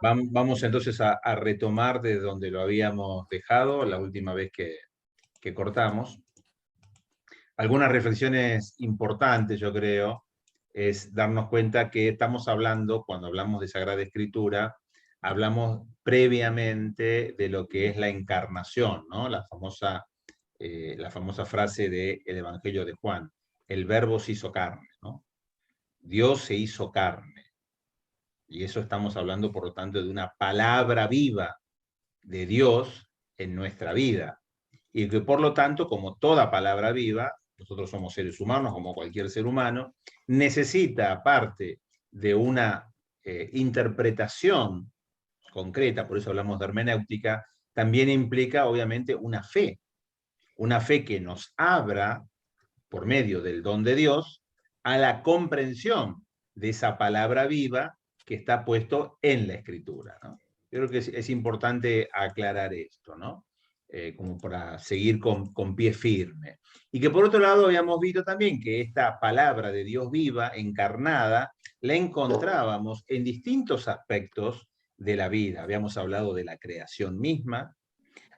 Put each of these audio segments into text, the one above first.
Vamos entonces a retomar de donde lo habíamos dejado la última vez que cortamos. Algunas reflexiones importantes, yo creo, es darnos cuenta que estamos hablando, cuando hablamos de Sagrada Escritura, hablamos previamente de lo que es la encarnación, ¿no? La famosa frase del Evangelio de Juan: el Verbo se hizo carne, ¿no? Dios se hizo carne. Y eso estamos hablando, por lo tanto, de una palabra viva de Dios en nuestra vida. Y que, por lo tanto, como toda palabra viva, nosotros somos seres humanos, como cualquier ser humano, necesita, aparte de una interpretación concreta, por eso hablamos de hermenéutica, también implica, obviamente, una fe que nos abra, por medio del don de Dios, a la comprensión de esa palabra viva que está puesto en la Escritura, ¿no? Yo creo que es importante aclarar esto, ¿no? Como para seguir con pie firme. Y que por otro lado habíamos visto también que esta palabra de Dios viva, encarnada, la encontrábamos en distintos aspectos de la vida. Habíamos hablado de la creación misma,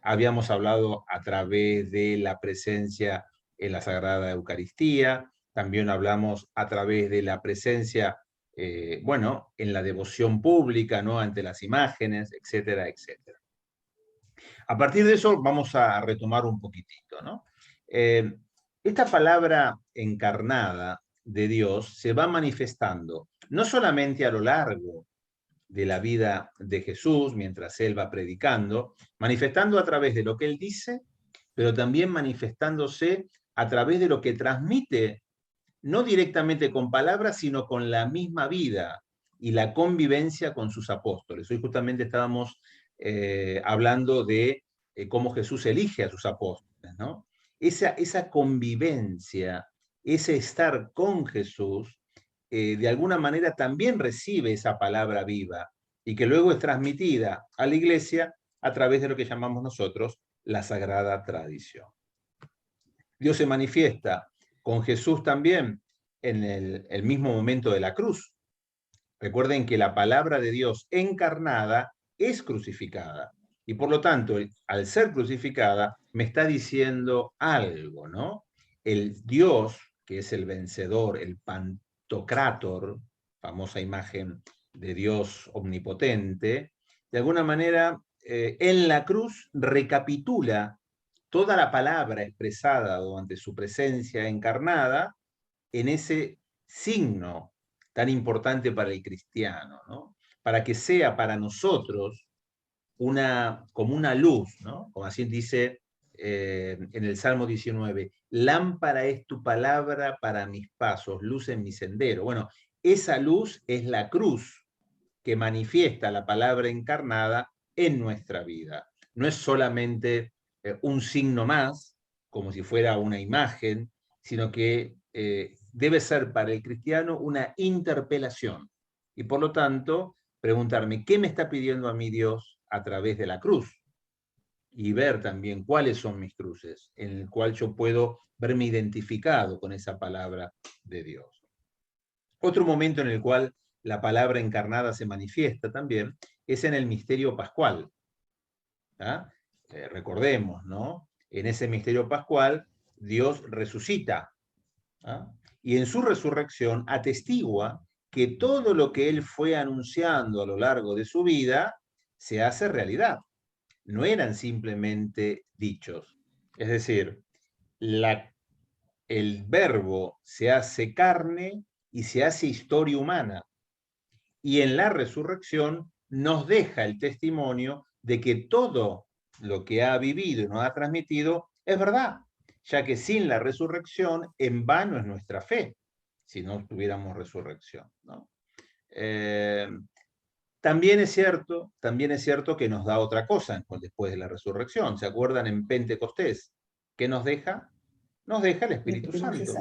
habíamos hablado a través de la presencia en la Sagrada Eucaristía, también hablamos a través de la presencia, bueno, en la devoción pública, ¿no? Ante las imágenes, etcétera, etcétera. A partir de eso vamos a retomar un poquitito, ¿no? Esta palabra encarnada de Dios se va manifestando no solamente a lo largo de la vida de Jesús mientras él va predicando, manifestando a través de lo que él dice, pero también manifestándose a través de lo que transmite, no directamente con palabras, sino con la misma vida y la convivencia con sus apóstoles. Hoy justamente estábamos hablando de cómo Jesús elige a sus apóstoles, ¿no? Esa convivencia, ese estar con Jesús, de alguna manera también recibe esa palabra viva y que luego es transmitida a la iglesia a través de lo que llamamos nosotros la sagrada tradición. Dios se manifiesta con Jesús también en el mismo momento de la cruz. Recuerden que la palabra de Dios encarnada es crucificada y por lo tanto, al ser crucificada, me está diciendo algo, ¿no? El Dios, que es el vencedor, el Pantocrátor, famosa imagen de Dios omnipotente, de alguna manera en la cruz recapitula toda la palabra expresada durante su presencia encarnada en ese signo tan importante para el cristiano, ¿no? Para que sea para nosotros como una luz, ¿no? Como así dice en el Salmo 19, lámpara es tu palabra para mis pasos, luz en mi sendero. Bueno, esa luz es la cruz que manifiesta la palabra encarnada en nuestra vida. No es solamente un signo más, como si fuera una imagen, sino que debe ser para el cristiano una interpelación. Y por lo tanto, preguntarme, ¿qué me está pidiendo a mí Dios a través de la cruz? Y ver también cuáles son mis cruces, en el cual yo puedo verme identificado con esa palabra de Dios. Otro momento en el cual la palabra encarnada se manifiesta también es en el misterio pascual. ¿Ah? Recordemos, ¿no? En ese misterio pascual, Dios resucita. ¿Ah? Y en su resurrección atestigua que todo lo que él fue anunciando a lo largo de su vida se hace realidad. No eran simplemente dichos. Es decir, el verbo se hace carne y se hace historia humana. Y en la resurrección nos deja el testimonio de que todo lo que ha vivido y nos ha transmitido es verdad, ya que sin la resurrección en vano es nuestra fe, si no tuviéramos resurrección, ¿no? También es cierto que nos da otra cosa después de la resurrección. ¿Se acuerdan en Pentecostés? ¿Qué nos deja? Nos deja el Espíritu Santo.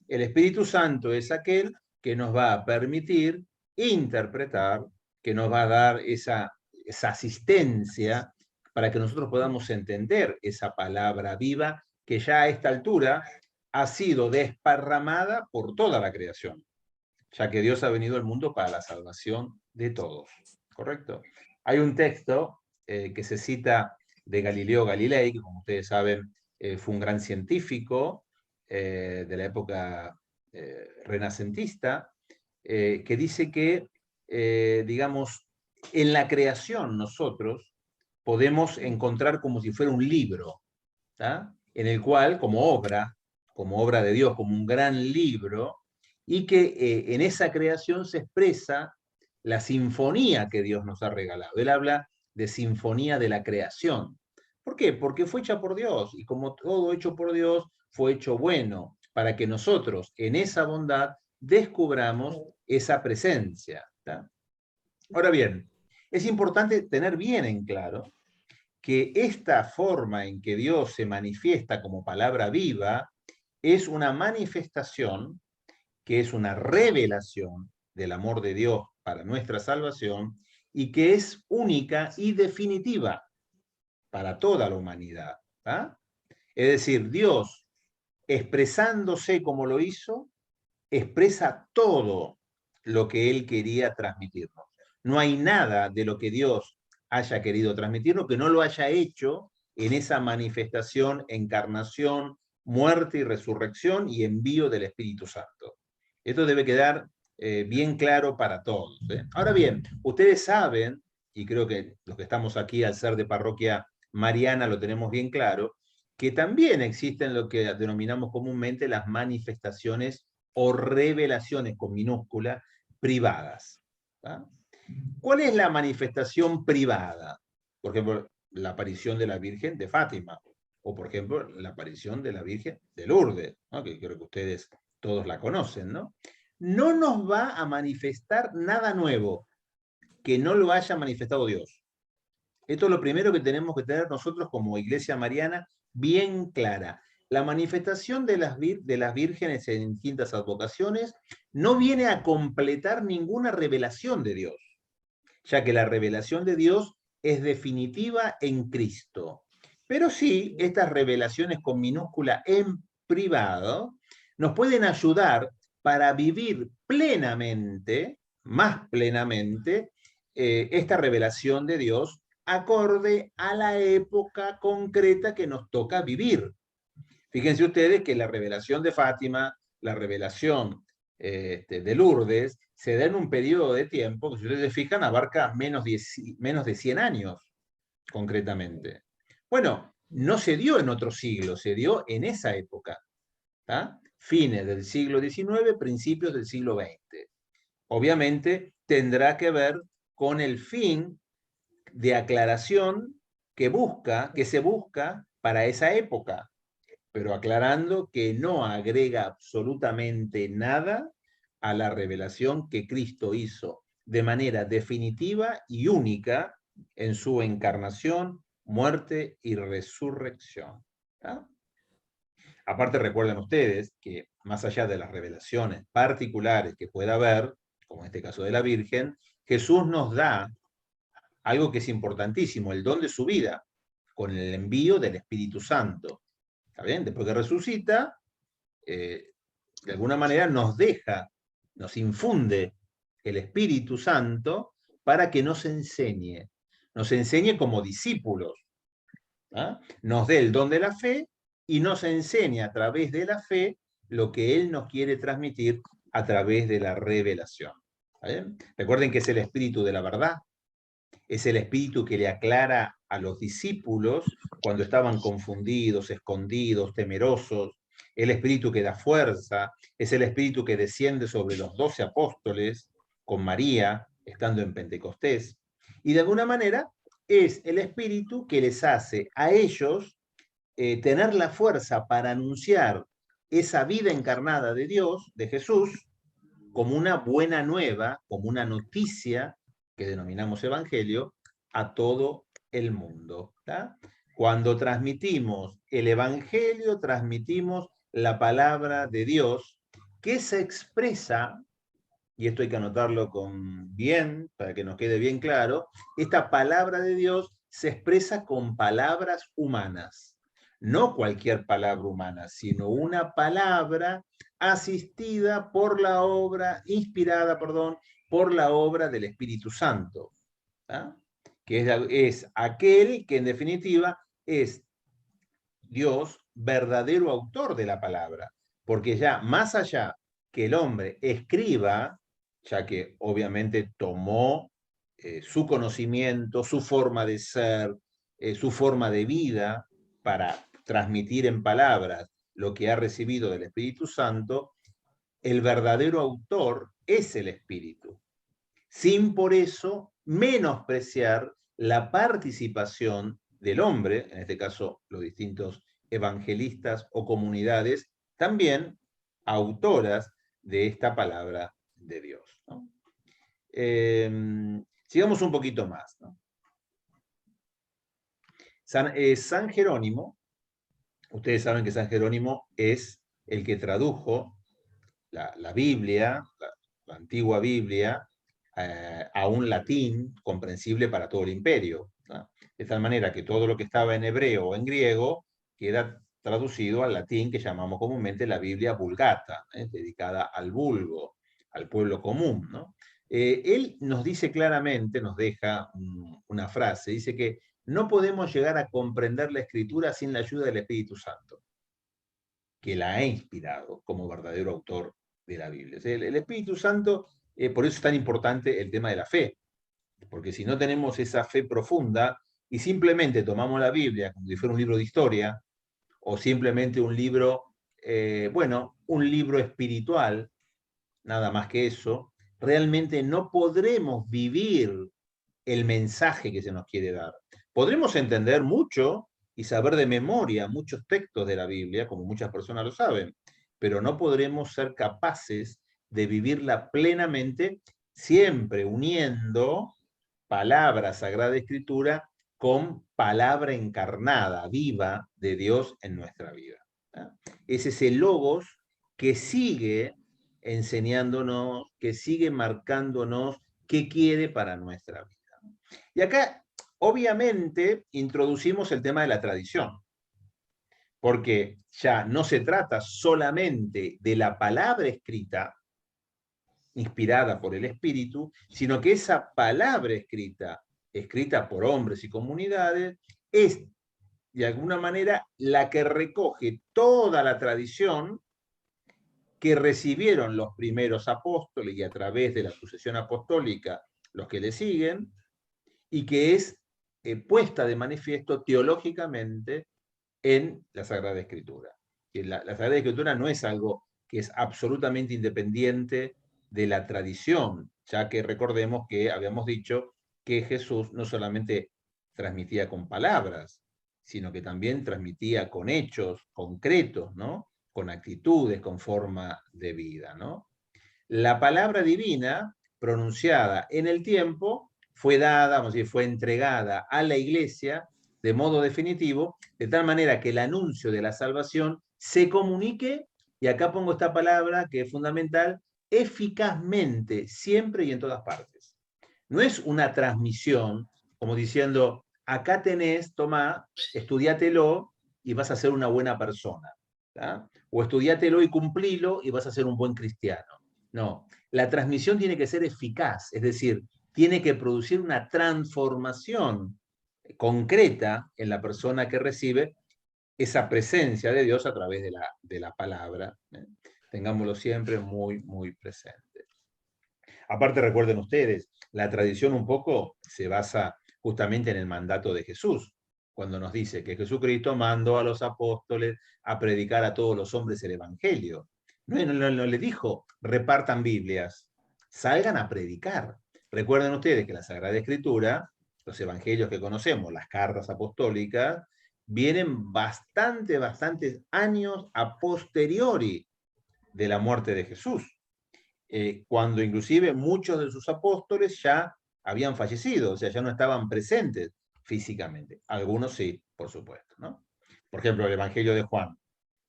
El Espíritu Santo es aquel que nos va a permitir interpretar, que nos va a dar esa asistencia para que nosotros podamos entender esa palabra viva que ya a esta altura ha sido desparramada por toda la creación. ya que Dios ha venido al mundo para la salvación de todos. ¿Correcto? Hay un texto que se cita de Galileo Galilei, que como ustedes saben fue un gran científico de la época renacentista, que dice que, digamos, en la creación nosotros podemos encontrar como si fuera un libro, ¿tá? En el cual, como obra de Dios, como un gran libro, y que en esa creación se expresa la sinfonía que Dios nos ha regalado. Él habla de sinfonía de la creación. ¿Por qué? Porque fue hecha por Dios, y como todo hecho por Dios, fue hecho bueno, para que nosotros en esa bondad descubramos esa presencia, ¿tá? Ahora bien, es importante tener bien en claro que esta forma en que Dios se manifiesta como palabra viva es una manifestación, que es una revelación del amor de Dios para nuestra salvación y que es única y definitiva para toda la humanidad, ¿tá? Es decir, Dios, expresándose como lo hizo, expresa todo lo que Él quería transmitirnos. No hay nada de lo que Dios haya querido transmitirnos que no lo haya hecho en esa manifestación, encarnación, muerte y resurrección y envío del Espíritu Santo. Esto debe quedar bien claro para todos. Ahora bien, ustedes saben, y creo que los que estamos aquí al ser de parroquia mariana lo tenemos bien claro, que también existen lo que denominamos comúnmente las manifestaciones o revelaciones con minúscula privadas. ¿Tá? ¿Cuál es la manifestación privada? Por ejemplo, la aparición de la Virgen de Fátima, o por ejemplo, la aparición de la Virgen de Lourdes, ¿no? Que creo que ustedes todos la conocen, ¿no? No nos va a manifestar nada nuevo que no lo haya manifestado Dios. Esto es lo primero que tenemos que tener nosotros como Iglesia Mariana bien clara. La manifestación de las vírgenes en distintas advocaciones no viene a completar ninguna revelación de Dios, ya que la revelación de Dios es definitiva en Cristo. Pero sí, estas revelaciones con minúscula en privado nos pueden ayudar para vivir plenamente, más plenamente, esta revelación de Dios acorde a la época concreta que nos toca vivir. Fíjense ustedes que la revelación de Fátima, la revelación de Lourdes, se da en un periodo de tiempo que, si ustedes se fijan, abarca menos de 100 años, concretamente. Bueno, no se dio en otro siglo, se dio en esa época, ¿tá? Fines del siglo XIX, principios del siglo XX. Obviamente tendrá que ver con el fin de aclaración que se busca para esa época, pero aclarando que no agrega absolutamente nada a la revelación que Cristo hizo de manera definitiva y única en su encarnación, muerte y resurrección. ¿Tá? Aparte, recuerden ustedes que más allá de las revelaciones particulares que pueda haber, como en este caso de la Virgen, Jesús nos da algo que es importantísimo, el don de su vida, con el envío del Espíritu Santo. ¿Está bien? Después que resucita, de alguna manera nos deja, nos infunde el Espíritu Santo para que nos enseñe como discípulos, ¿ah? Nos dé el don de la fe y nos enseñe a través de la fe lo que Él nos quiere transmitir a través de la revelación. ¿Está bien? Recuerden que es el Espíritu de la verdad, es el Espíritu que le aclara a los discípulos cuando estaban confundidos, escondidos, temerosos, el Espíritu que da fuerza, es el Espíritu que desciende sobre los 12 apóstoles con María, estando en Pentecostés, y de alguna manera es el Espíritu que les hace a ellos tener la fuerza para anunciar esa vida encarnada de Dios, de Jesús, como una buena nueva, como una noticia que denominamos evangelio, a todo el mundo. ¿Tá? Cuando transmitimos el evangelio, transmitimos la palabra de Dios que se expresa, y esto hay que anotarlo con bien, para que nos quede bien claro, esta palabra de Dios se expresa con palabras humanas. no cualquier palabra humana, sino una palabra asistida por la obra, inspirada, perdón, por la obra del Espíritu Santo, ¿ah? Que es aquel que en definitiva es Dios verdadero autor de la palabra, porque ya más allá que el hombre escriba, ya que obviamente tomó su conocimiento, su forma de ser, su forma de vida para transmitir en palabras lo que ha recibido del Espíritu Santo, el verdadero autor es el Espíritu, sin por eso menospreciar la participación del hombre, en este caso los distintos evangelistas o comunidades, también autoras de esta palabra de Dios, ¿no? Sigamos un poquito más, ¿no? San Jerónimo, ustedes saben que San Jerónimo es el que tradujo la Biblia, la antigua Biblia, a un latín comprensible para todo el imperio, ¿no? De tal manera que todo lo que estaba en hebreo o en griego queda traducido al latín que llamamos comúnmente la Biblia Vulgata, dedicada al vulgo, al pueblo común, ¿no? Él nos dice claramente, nos deja una frase, dice que no podemos llegar a comprender la Escritura sin la ayuda del Espíritu Santo, que la ha inspirado como verdadero autor de la Biblia. O sea, el Espíritu Santo, por eso es tan importante el tema de la fe, porque si no tenemos esa fe profunda y simplemente tomamos la Biblia como si fuera un libro de historia, o simplemente un libro, bueno, un libro espiritual, nada más que eso, realmente no podremos vivir el mensaje que se nos quiere dar. Podremos entender mucho y saber de memoria muchos textos de la Biblia, como muchas personas lo saben, pero no podremos ser capaces de vivirla plenamente, siempre uniendo palabra, Sagrada Escritura, con palabra encarnada, viva de Dios en nuestra vida. Es ese logos que sigue enseñándonos, que sigue marcándonos qué quiere para nuestra vida. Y acá, obviamente, introducimos el tema de la tradición, porque ya no se trata solamente de la palabra escrita, inspirada por el Espíritu, sino que esa palabra escrita, escrita por hombres y comunidades, es de alguna manera la que recoge toda la tradición que recibieron los primeros apóstoles y a través de la sucesión apostólica los que le siguen, y que es puesta de manifiesto teológicamente en la Sagrada Escritura. La Sagrada Escritura no es algo que es absolutamente independiente de la tradición, ya que recordemos que habíamos dicho que Jesús no solamente transmitía con palabras, sino que también transmitía con hechos concretos, ¿no? Con actitudes, con forma de vida, ¿no? La palabra divina, pronunciada en el tiempo, fue dada, vamos a decir, fue entregada a la iglesia de modo definitivo, de tal manera que el anuncio de la salvación se comunique, y acá pongo esta palabra que es fundamental, eficazmente, siempre y en todas partes. No es una transmisión como diciendo, acá tenés, tomá, estudiátelo y vas a ser una buena persona, ¿tá? O estudiátelo y cumplilo y vas a ser un buen cristiano. No, la transmisión tiene que ser eficaz, es decir, tiene que producir una transformación concreta en la persona que recibe esa presencia de Dios a través de la palabra. Tengámoslo siempre muy, muy presente. Aparte, recuerden ustedes, la tradición un poco se basa justamente en el mandato de Jesús, cuando nos dice que Jesucristo mandó a los apóstoles a predicar a todos los hombres el Evangelio. No le dijo, repartan Biblias, salgan a predicar. Recuerden ustedes que la Sagrada Escritura, los evangelios que conocemos, las cartas apostólicas, vienen bastantes años a posteriori de la muerte de Jesús, cuando inclusive muchos de sus apóstoles ya habían fallecido, o sea, ya no estaban presentes físicamente. Algunos sí, por supuesto, ¿no? Por ejemplo, el Evangelio de Juan,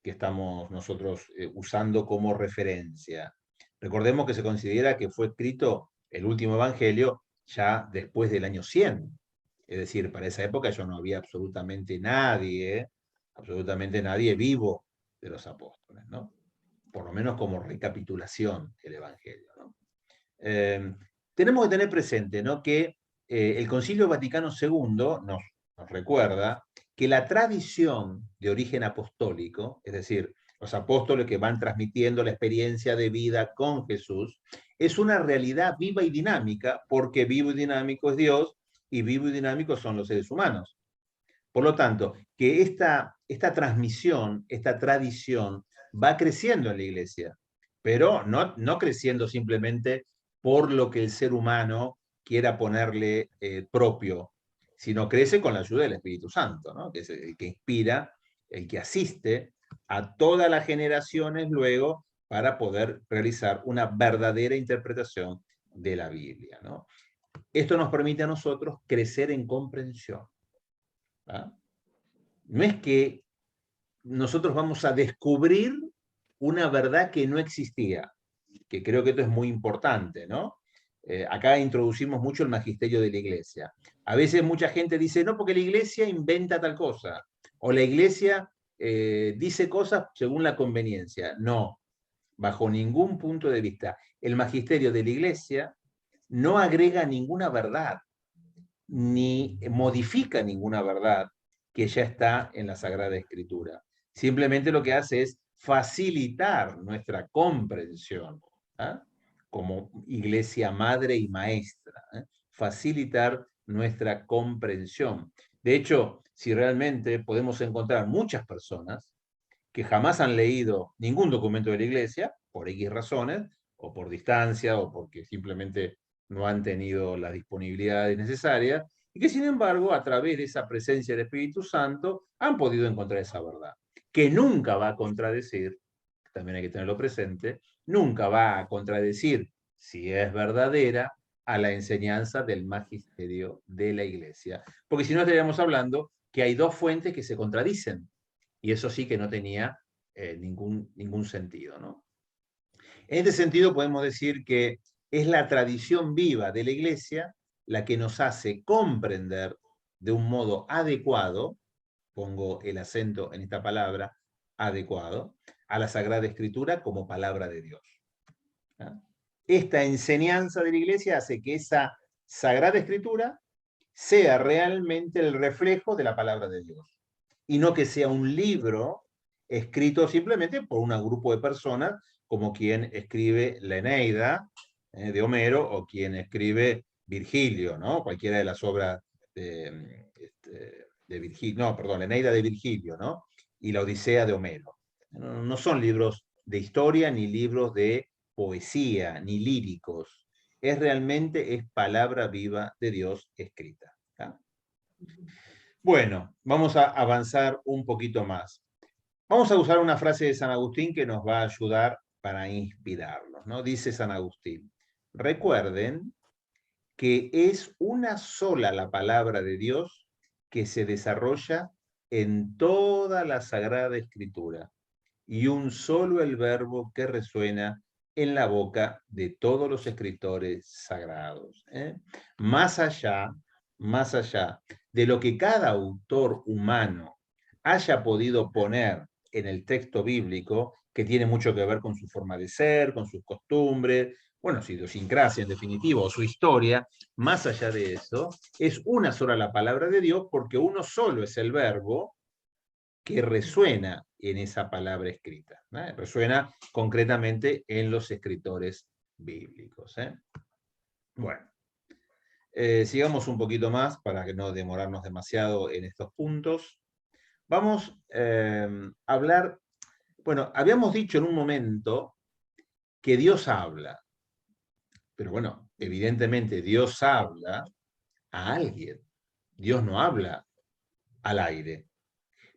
que estamos nosotros usando como referencia. Recordemos que se considera que fue escrito el último Evangelio ya después del año 100. Es decir, para esa época ya no había absolutamente nadie absolutamente nadie vivo de los apóstoles, ¿no? Por lo menos como recapitulación del Evangelio, ¿no? Tenemos que tener presente, ¿no?, que el Concilio Vaticano II nos recuerda que la tradición de origen apostólico, es decir, los apóstoles que van transmitiendo la experiencia de vida con Jesús, es una realidad viva y dinámica, porque vivo y dinámico es Dios y vivo y dinámico son los seres humanos. Por lo tanto, que esta transmisión, esta tradición va creciendo en la Iglesia, pero no creciendo simplemente por lo que el ser humano quiera ponerle propio, sino crece con la ayuda del Espíritu Santo, ¿no?, que es el que inspira, el que asiste a todas las generaciones luego para poder realizar una verdadera interpretación de la Biblia, ¿no? Esto nos permite a nosotros crecer en comprensión, ¿ah? No es que nosotros vamos a descubrir una verdad que no existía, que creo que esto es muy importante, ¿no? Acá introducimos mucho el magisterio de la Iglesia. A veces mucha gente dice, no, porque la Iglesia inventa tal cosa, o la Iglesia dice cosas según la conveniencia. No, bajo ningún punto de vista. El magisterio de la Iglesia no agrega ninguna verdad, ni modifica ninguna verdad que ya está en la Sagrada Escritura. Simplemente lo que hace es facilitar nuestra comprensión, ¿eh?, como iglesia madre y maestra, ¿eh?, facilitar nuestra comprensión. De hecho, si realmente podemos encontrar muchas personas que jamás han leído ningún documento de la iglesia, por X razones, o por distancia, o porque simplemente no han tenido las disponibilidades necesarias, y que sin embargo, a través de esa presencia del Espíritu Santo, han podido encontrar esa verdad, que nunca va a contradecir, también hay que tenerlo presente, nunca va a contradecir, si es verdadera, a la enseñanza del magisterio de la iglesia. Porque si no estaríamos hablando que hay dos fuentes que se contradicen, y eso sí que no tenía ningún sentido, ¿no? En este sentido podemos decir que es la tradición viva de la Iglesia la que nos hace comprender de un modo adecuado, pongo el acento en esta palabra, adecuado, a la Sagrada Escritura como palabra de Dios, ¿no? Esta enseñanza de la Iglesia hace que esa Sagrada Escritura sea realmente el reflejo de la palabra de Dios, y no que sea un libro escrito simplemente por un grupo de personas, como quien escribe la Eneida de Homero, o quien escribe Virgilio, ¿no?, cualquiera de las obras de Virgilio, no, perdón, la Eneida de Virgilio, ¿no?, y la Odisea de Homero. No son libros de historia, ni libros de poesía, ni líricos. Es palabra viva de Dios escrita, ¿tá? Bueno, vamos a avanzar un poquito más. Vamos a usar una frase de San Agustín que nos va a ayudar para inspirarnos, ¿no? Dice San Agustín: recuerden que es una sola la palabra de Dios que se desarrolla en toda la Sagrada Escritura, y un solo el verbo que resuena en la boca de todos los escritores sagrados, ¿eh? Más allá de lo que cada autor humano haya podido poner en el texto bíblico, que tiene mucho que ver con su forma de ser, con sus costumbres, bueno, su idiosincrasia en definitiva, o su historia, más allá de eso, es una sola la palabra de Dios, porque uno solo es el verbo que resuena en esa palabra escrita, ¿eh? Resuena concretamente en los escritores bíblicos, ¿eh? Bueno, sigamos un poquito más para que no demorarnos demasiado en estos puntos. Vamos a hablar, bueno, habíamos dicho en un momento que Dios habla, pero bueno, evidentemente Dios habla a alguien. Dios no habla al aire.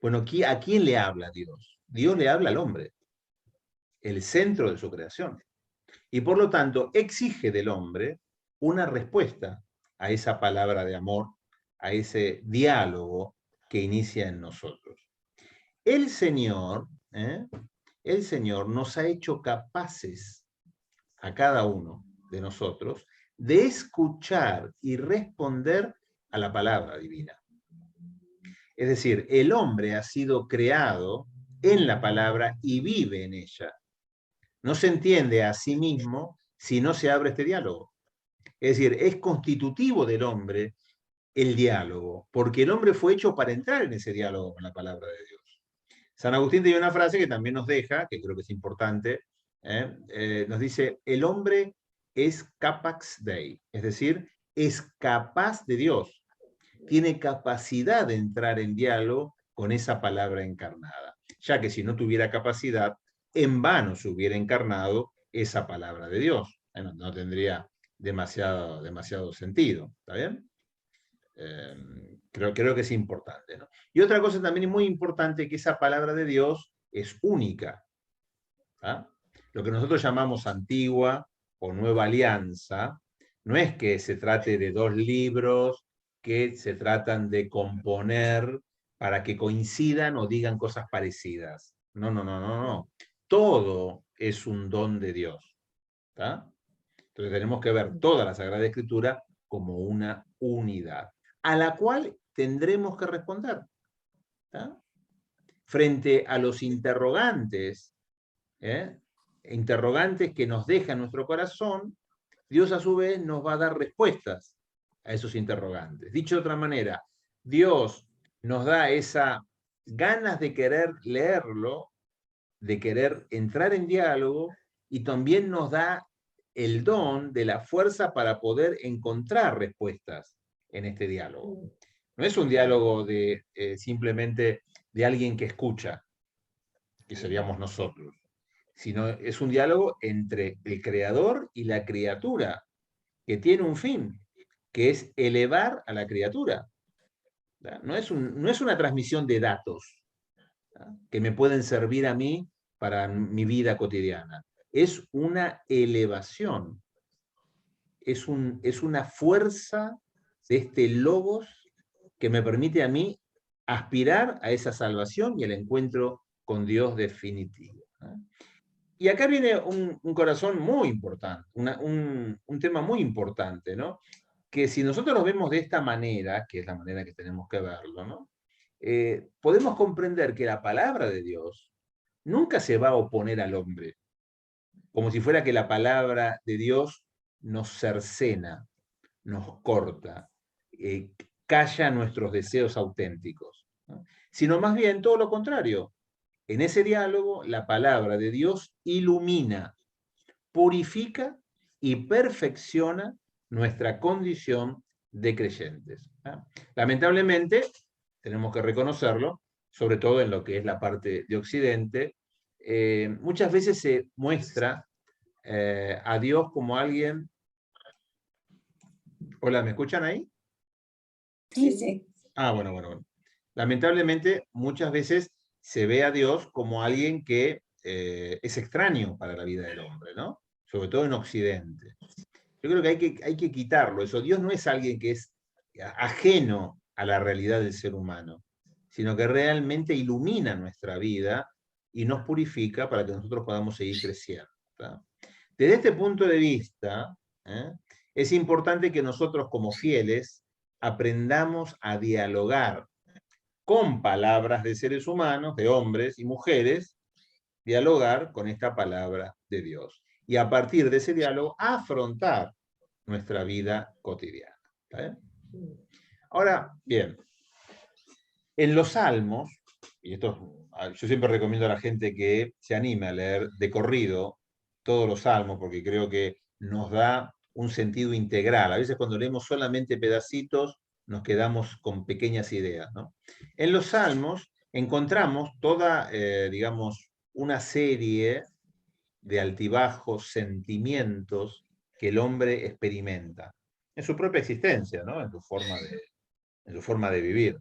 Bueno, ¿a quién le habla Dios? Dios le habla al hombre, el centro de su creación. Y por lo tanto exige del hombre una respuesta a esa palabra de amor, a ese diálogo que inicia en nosotros. El Señor, el Señor nos ha hecho capaces a cada uno de nosotros de escuchar y responder a la palabra divina. Es decir, el hombre ha sido creado en la palabra y vive en ella. No se entiende a sí mismo si no se abre este diálogo. Es decir, es constitutivo del hombre el diálogo, porque el hombre fue hecho para entrar en ese diálogo con la palabra de Dios. San Agustín tiene una frase que también nos deja, que creo que es importante, nos dice, el hombre es capax Dei, es decir, es capaz de Dios, tiene capacidad de entrar en diálogo con esa palabra encarnada, ya que si no tuviera capacidad, en vano se hubiera encarnado esa palabra de Dios. Bueno, no tendría demasiado sentido, ¿está bien? Creo que es importante, ¿no? Y otra cosa también muy importante, que esa palabra de Dios es única. ¿Ah? Lo que nosotros llamamos antigua o nueva alianza, no es que se trate de dos libros que se tratan de componer para que coincidan o digan cosas parecidas. No, no, no, no, no. Todo es un don de Dios. ¿Tá? Entonces tenemos que ver toda la Sagrada Escritura como una unidad, a la cual tendremos que responder. ¿Tá? Frente a los interrogantes, interrogantes que nos deja nuestro corazón, Dios a su vez nos va a dar respuestas a esos interrogantes. Dicho de otra manera, Dios nos da esa ganas de querer leerlo, de querer entrar en diálogo, y también nos da el don de la fuerza para poder encontrar respuestas en este diálogo. No es un diálogo de simplemente de alguien que escucha, que seríamos nosotros, sino es un diálogo entre el creador y la criatura, que tiene un fin, que es elevar a la criatura. No es una transmisión de datos, ¿verdad?, que me pueden servir a mí para mi vida cotidiana. Es una elevación, es una fuerza de este logos que me permite a mí aspirar a esa salvación y el encuentro con Dios definitivo. Y acá viene un corazón muy importante, un tema muy importante, ¿no? Que si nosotros lo vemos de esta manera, que es la manera que tenemos que verlo, ¿no? Podemos comprender que la palabra de Dios nunca se va a oponer al hombre, como si fuera que la palabra de Dios nos cercena, nos corta, calla nuestros deseos auténticos, ¿no? Sino más bien todo lo contrario. En ese diálogo, la palabra de Dios ilumina, purifica y perfecciona nuestra condición de creyentes. Lamentablemente, tenemos que reconocerlo, sobre todo en lo que es la parte de Occidente, muchas veces se muestra a Dios como alguien... Hola, ¿me escuchan ahí? Sí, sí. Bueno. Lamentablemente, muchas veces se ve a Dios como alguien que es extraño para la vida del hombre, ¿no? Sobre todo en Occidente. Yo creo que hay que quitarlo eso. Dios no es alguien que es ajeno a la realidad del ser humano, sino que realmente ilumina nuestra vida y nos purifica para que nosotros podamos seguir creciendo, ¿tá? Desde este punto de vista, es importante que nosotros como fieles aprendamos a dialogar con palabras de seres humanos, de hombres y mujeres, dialogar con esta palabra de Dios. Y a partir de ese diálogo, afrontar nuestra vida cotidiana. ¿Está bien? Ahora, bien, en los Salmos, y esto yo siempre recomiendo a la gente que se anime a leer de corrido todos los Salmos, porque creo que nos da un sentido integral. A veces cuando leemos solamente pedacitos, nos quedamos con pequeñas ideas, ¿no? En los Salmos encontramos toda, digamos, una serie de altibajos, sentimientos que el hombre experimenta en su propia existencia, ¿no? En su forma de vivir.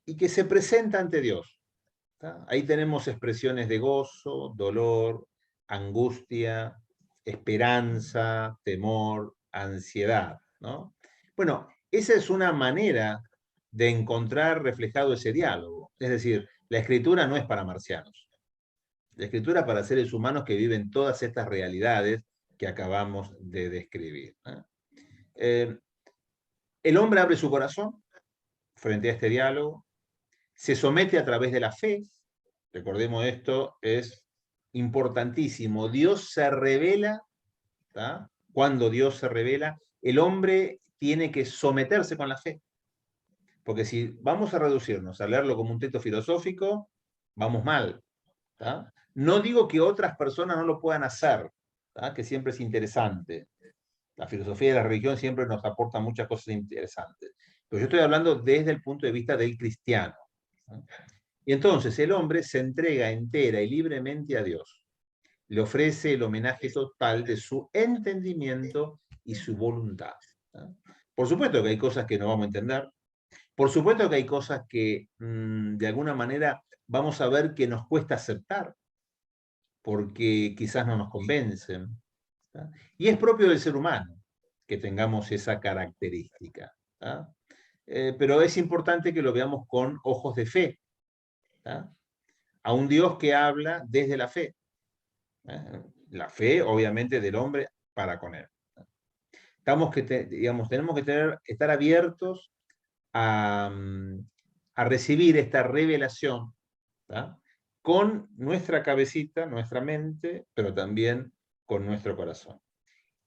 Y que se presenta ante Dios. ¿Tá? Ahí tenemos expresiones de gozo, dolor, angustia, esperanza, temor, ansiedad, ¿no? Bueno, esa es una manera de encontrar reflejado ese diálogo. Es decir, la escritura no es para marcianos. La escritura es para seres humanos que viven todas estas realidades que acabamos de describir. El hombre abre su corazón frente a este diálogo, se somete a través de la fe. Recordemos esto, es importantísimo. Dios se revela, ¿tá? Cuando Dios se revela, el hombre tiene que someterse con la fe. Porque si vamos a reducirnos a leerlo como un texto filosófico, vamos mal. ¿Tá? No digo que otras personas no lo puedan hacer, ¿tá? Que siempre es interesante. La filosofía y la religión siempre nos aportan muchas cosas interesantes. Pero yo estoy hablando desde el punto de vista del cristiano. ¿No? Y entonces el hombre se entrega entera y libremente a Dios. Le ofrece el homenaje total de su entendimiento y su voluntad. ¿No? Por supuesto que hay cosas que no vamos a entender. Por supuesto que hay cosas que de alguna manera vamos a ver que nos cuesta aceptar, porque quizás no nos convencen. ¿Tá? Y es propio del ser humano que tengamos esa característica. ¿Tá? Pero es importante que lo veamos con ojos de fe. ¿Tá? A un Dios que habla desde la fe. La fe, obviamente, del hombre para con él. Tenemos que estar abiertos a recibir esta revelación, ¿tá? Con nuestra cabecita, nuestra mente, pero también con nuestro corazón.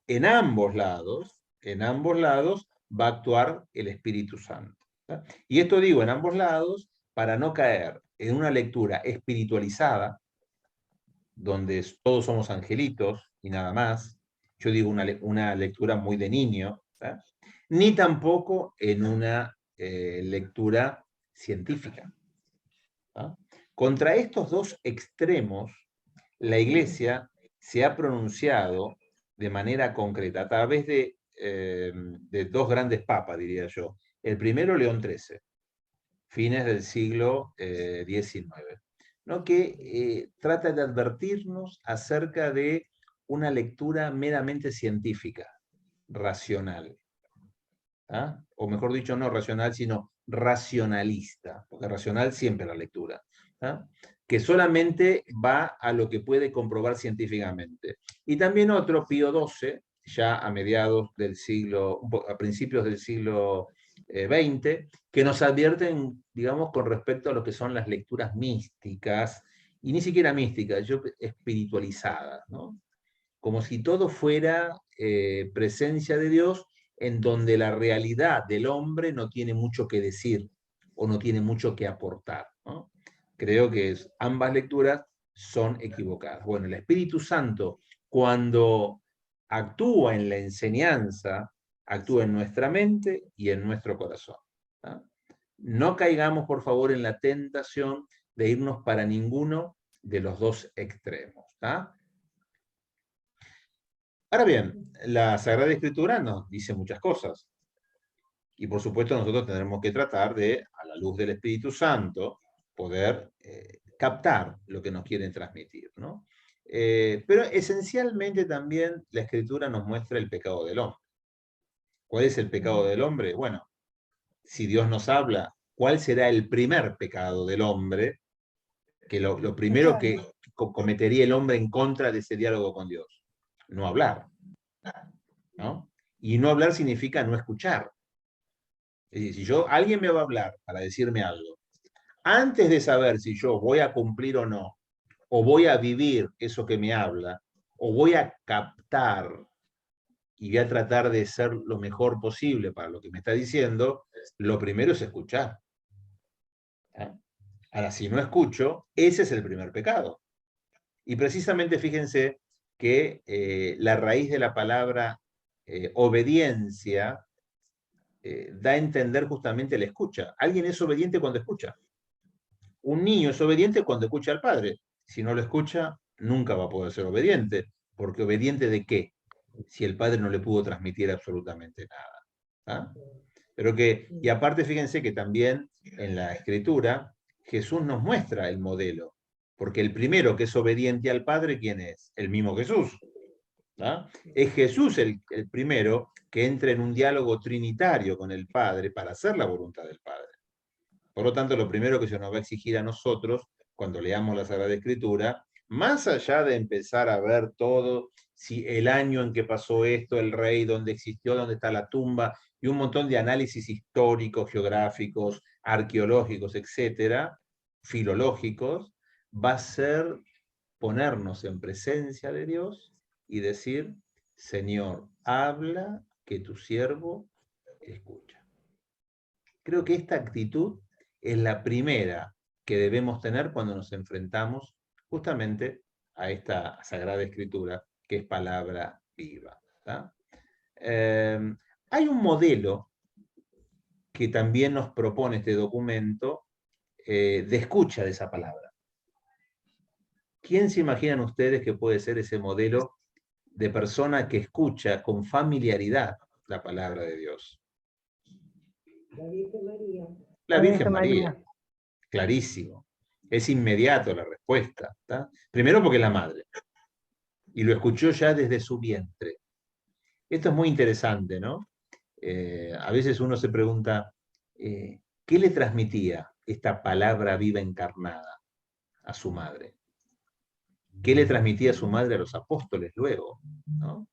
En ambos lados va a actuar el Espíritu Santo. ¿Tá? Y esto digo en ambos lados para no caer en una lectura espiritualizada, donde todos somos angelitos y nada más. Yo digo una lectura muy de niño, ¿tá? Ni tampoco en una lectura científica. ¿Tá? Contra estos dos extremos, la Iglesia se ha pronunciado de manera concreta a través de dos grandes papas, diría yo. El primero, León XIII, fines del siglo XIX, ¿no? Que trata de advertirnos acerca de una lectura meramente científica, racional. ¿Ah? O mejor dicho, no racional, sino racionalista, porque racional siempre es la lectura, ¿ah? Que solamente va a lo que puede comprobar científicamente. Y también otro, Pío XII, ya a mediados del siglo, a principios del siglo XX, que nos advierten, digamos, con respecto a lo que son las lecturas místicas, y ni siquiera místicas, espiritualizadas, ¿no? Como si todo fuera presencia de Dios, en donde la realidad del hombre no tiene mucho que decir o no tiene mucho que aportar, ¿no? Creo que ambas lecturas son equivocadas. Bueno, el Espíritu Santo, cuando actúa en la enseñanza, actúa en nuestra mente y en nuestro corazón. ¿Tá? No caigamos, por favor, en la tentación de irnos para ninguno de los dos extremos. ¿Tá? Ahora bien, la Sagrada Escritura nos dice muchas cosas. Y por supuesto nosotros tendremos que tratar de, a la luz del Espíritu Santo, poder captar lo que nos quieren transmitir, ¿no? Pero esencialmente también la Escritura nos muestra el pecado del hombre. ¿Cuál es el pecado del hombre? Bueno, si Dios nos habla, ¿cuál será el primer pecado del hombre? Que lo primero que cometería el hombre en contra de ese diálogo con Dios. No hablar, ¿no? Y no hablar significa no escuchar. Es decir, si alguien me va a hablar para decirme algo, antes de saber si yo voy a cumplir o no, o voy a vivir eso que me habla, o voy a captar y voy a tratar de ser lo mejor posible para lo que me está diciendo, lo primero es escuchar. ¿Eh? Ahora, si no escucho, ese es el primer pecado. Y precisamente fíjense que la raíz de la palabra obediencia da a entender justamente la escucha. Alguien es obediente cuando escucha. Un niño es obediente cuando escucha al padre. Si no lo escucha, nunca va a poder ser obediente. Porque obediente de qué? Si el padre no le pudo transmitir absolutamente nada. ¿Ah? Y aparte, fíjense que también en la Escritura, Jesús nos muestra el modelo. Porque el primero que es obediente al Padre, ¿quién es? El mismo Jesús. ¿Ah? Es Jesús el primero que entra en un diálogo trinitario con el Padre para hacer la voluntad del Padre. Por lo tanto, lo primero que se nos va a exigir a nosotros, cuando leamos la Sagrada Escritura, más allá de empezar a ver todo si el año en que pasó esto, el rey, dónde existió, dónde está la tumba, y un montón de análisis históricos, geográficos, arqueológicos, etcétera, filológicos, va a ser ponernos en presencia de Dios y decir, Señor, habla que tu siervo escucha. Creo que esta actitud es la primera que debemos tener cuando nos enfrentamos justamente a esta Sagrada Escritura, que es palabra viva. Hay un modelo que también nos propone este documento de escucha de esa palabra. ¿Quién se imaginan ustedes que puede ser ese modelo de persona que escucha con familiaridad la palabra de Dios? La Virgen María. La Virgen María, clarísimo. Es inmediato la respuesta. ¿Tá? Primero porque es la madre. Y lo escuchó ya desde su vientre. Esto es muy interesante, ¿no? A veces uno se pregunta, ¿qué le transmitía esta palabra viva encarnada a su madre? ¿Qué le transmitía a su madre a los apóstoles luego? ¿No?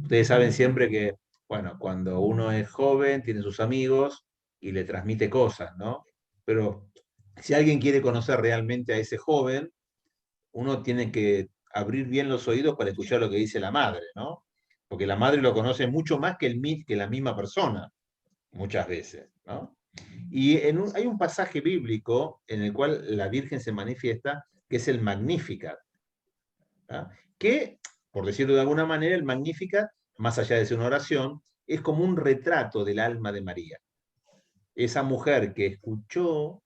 Ustedes saben siempre que, bueno, cuando uno es joven, tiene sus amigos y le transmite cosas, ¿no? Pero si alguien quiere conocer realmente a ese joven, uno tiene que abrir bien los oídos para escuchar lo que dice la madre, ¿no? Porque la madre lo conoce mucho más que la misma persona, muchas veces, ¿no? Y hay un pasaje bíblico en el cual la Virgen se manifiesta, que es el Magnificat, ¿tá? Que, por decirlo de alguna manera, el Magnificat, más allá de ser una oración, es como un retrato del alma de María. Esa mujer que escuchó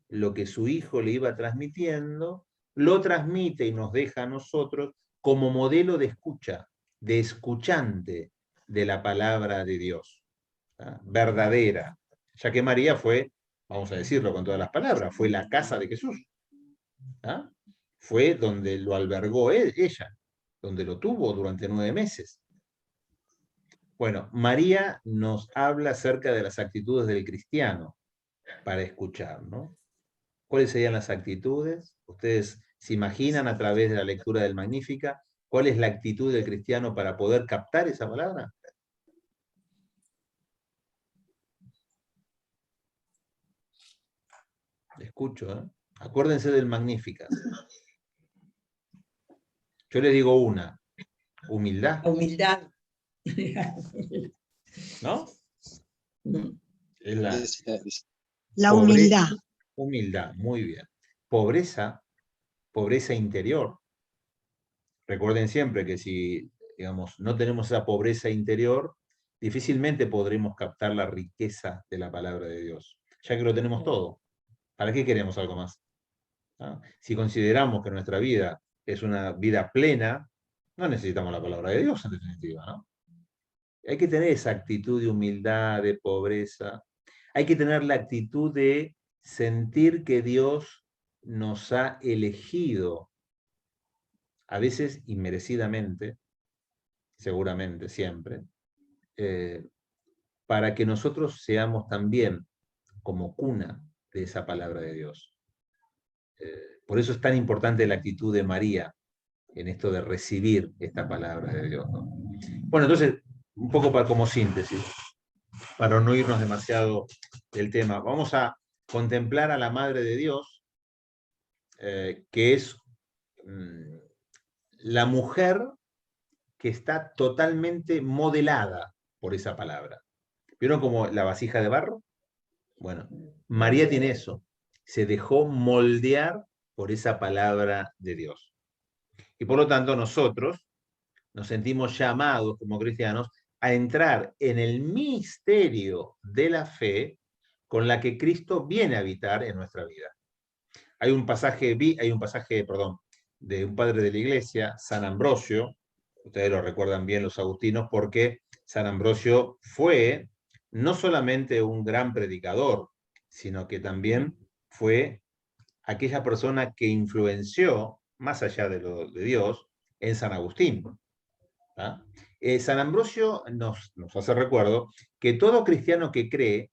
lo que su hijo le iba transmitiendo, lo transmite y nos deja a nosotros como modelo de escucha, de escuchante de la palabra de Dios, ¿tá? Verdadera, ya que María fue, vamos a decirlo con todas las palabras, fue la casa de Jesús, ¿tá? Fue donde lo albergó ella, donde lo tuvo durante 9 meses. Bueno, María nos habla acerca de las actitudes del cristiano para escuchar, ¿no? ¿Cuáles serían las actitudes? Ustedes se imaginan a través de la lectura del Magnífica cuál es la actitud del cristiano para poder captar esa palabra. Escucho, ¿eh? Acuérdense del Magnífica. Yo les digo una, humildad. Humildad. ¿No? Es la humildad. Humildad, muy bien. Pobreza, pobreza interior. Recuerden siempre que si, digamos, no tenemos esa pobreza interior, difícilmente podremos captar la riqueza de la palabra de Dios, ya que lo tenemos todo. ¿Para qué queremos algo más? ¿Ah? Si consideramos que nuestra vida es una vida plena, no necesitamos la palabra de Dios, en definitiva, ¿no? Hay que tener esa actitud de humildad, de pobreza. Hay que tener la actitud de sentir que Dios nos ha elegido, a veces inmerecidamente, seguramente siempre, para que nosotros seamos también como cuna de esa palabra de Dios. Por eso es tan importante la actitud de María en esto de recibir esta palabra de Dios, ¿no? Bueno, entonces, un poco como síntesis, para no irnos demasiado del tema, vamos a contemplar a la Madre de Dios, que es la mujer que está totalmente modelada por esa palabra. ¿Vieron como la vasija de barro? Bueno, María tiene eso. Se dejó moldear por esa palabra de Dios. Y por lo tanto nosotros nos sentimos llamados como cristianos a entrar en el misterio de la fe con la que Cristo viene a habitar en nuestra vida. Hay un pasaje, de un padre de la iglesia, San Ambrosio. Ustedes lo recuerdan bien los agustinos, porque San Ambrosio fue no solamente un gran predicador, sino que también fue aquella persona que influenció, más allá de Dios, en San Agustín. ¿Ah? San Ambrosio nos hace recuerdo que todo cristiano que cree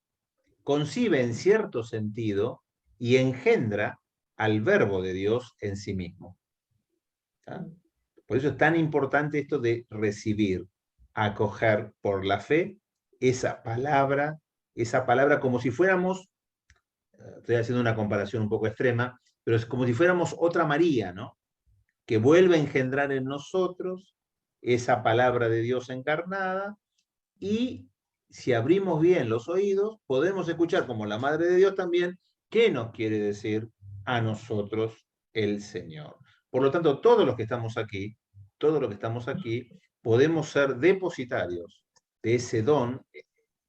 concibe en cierto sentido y engendra al verbo de Dios en sí mismo. ¿Ah? Por eso es tan importante esto de recibir, acoger por la fe esa palabra como si fuéramos, estoy haciendo una comparación un poco extrema, pero es como si fuéramos otra María, ¿no? Que vuelve a engendrar en nosotros esa palabra de Dios encarnada, y si abrimos bien los oídos, podemos escuchar como la Madre de Dios también qué nos quiere decir a nosotros el Señor. Por lo tanto, todos los que estamos aquí, podemos ser depositarios de ese don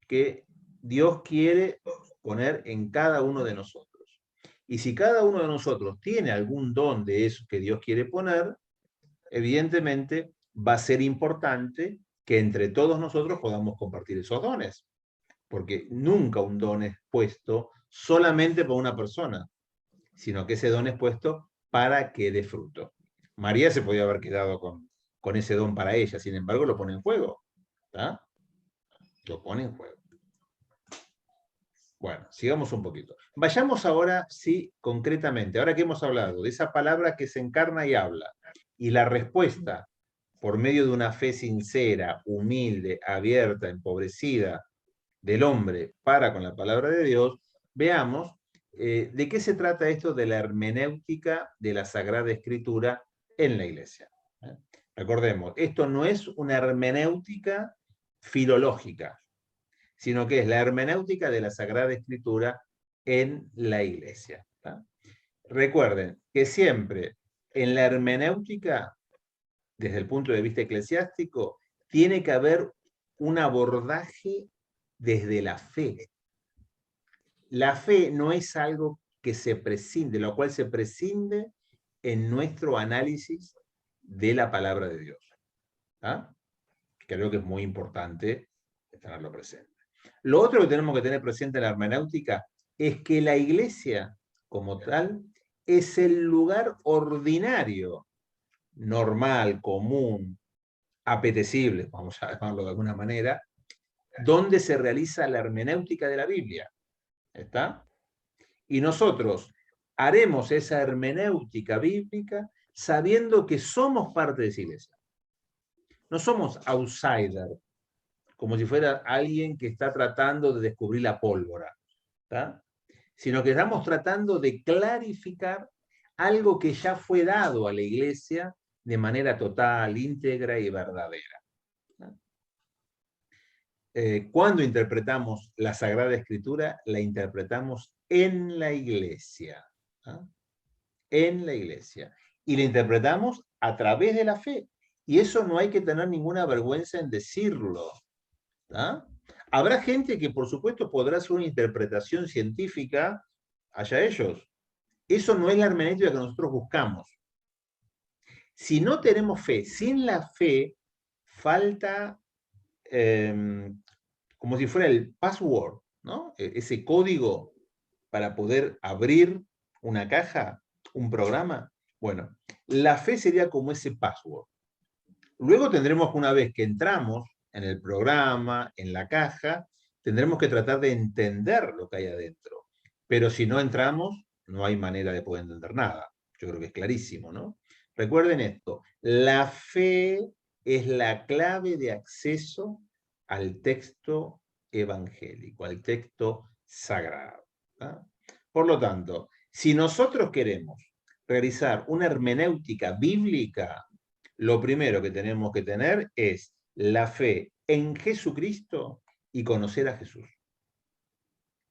que Dios quiere poner en cada uno de nosotros. Y si cada uno de nosotros tiene algún don de eso que Dios quiere poner, evidentemente va a ser importante que entre todos nosotros podamos compartir esos dones, porque nunca un don es puesto solamente por una persona, sino que ese don es puesto para que dé fruto. María se podía haber quedado con ese don para ella, sin embargo lo pone en juego. ¿Tá? Lo pone en juego. Bueno, sigamos un poquito. Vayamos ahora, sí, concretamente, ahora que hemos hablado de esa palabra que se encarna y habla, y la respuesta por medio de una fe sincera, humilde, abierta, empobrecida del hombre para con la palabra de Dios, veamos de qué se trata esto de la hermenéutica de la Sagrada Escritura en la Iglesia. Recordemos, esto no es una hermenéutica filológica, sino que es la hermenéutica de la Sagrada Escritura en la Iglesia. ¿Tá? Recuerden que siempre en la hermenéutica, desde el punto de vista eclesiástico, tiene que haber un abordaje desde la fe. La fe no es algo que se prescinde, lo cual se prescinde en nuestro análisis de la palabra de Dios. ¿Ah? Creo que es muy importante tenerlo presente. Lo otro que tenemos que tener presente en la hermenéutica es que la Iglesia, como tal, es el lugar ordinario, normal, común, apetecible, vamos a llamarlo de alguna manera, donde se realiza la hermenéutica de la Biblia. ¿Está? Y nosotros haremos esa hermenéutica bíblica sabiendo que somos parte de esa iglesia. No somos outsider, como si fuera alguien que está tratando de descubrir la pólvora, ¿tá? Sino que estamos tratando de clarificar algo que ya fue dado a la iglesia de manera total, íntegra y verdadera. Cuando interpretamos la Sagrada Escritura, la interpretamos en la iglesia. ¿Ah? En la iglesia. Y la interpretamos a través de la fe. Y eso no hay que tener ninguna vergüenza en decirlo. ¿Ah? Habrá gente que, por supuesto, podrá hacer una interpretación científica, allá ellos. Eso no es la hermenéutica que nosotros buscamos. Si no tenemos fe, sin la fe, falta como si fuera el password, ¿no? Ese código para poder abrir una caja, un programa. Bueno, la fe sería como ese password. Luego tendremos, una vez que entramos en el programa, en la caja, tendremos que tratar de entender lo que hay adentro. Pero si no entramos, no hay manera de poder entender nada. Yo creo que es clarísimo, ¿no? Recuerden esto, la fe es la clave de acceso al texto evangélico, al texto sagrado. ¿Ah? Por lo tanto, si nosotros queremos realizar una hermenéutica bíblica, lo primero que tenemos que tener es la fe en Jesucristo y conocer a Jesús.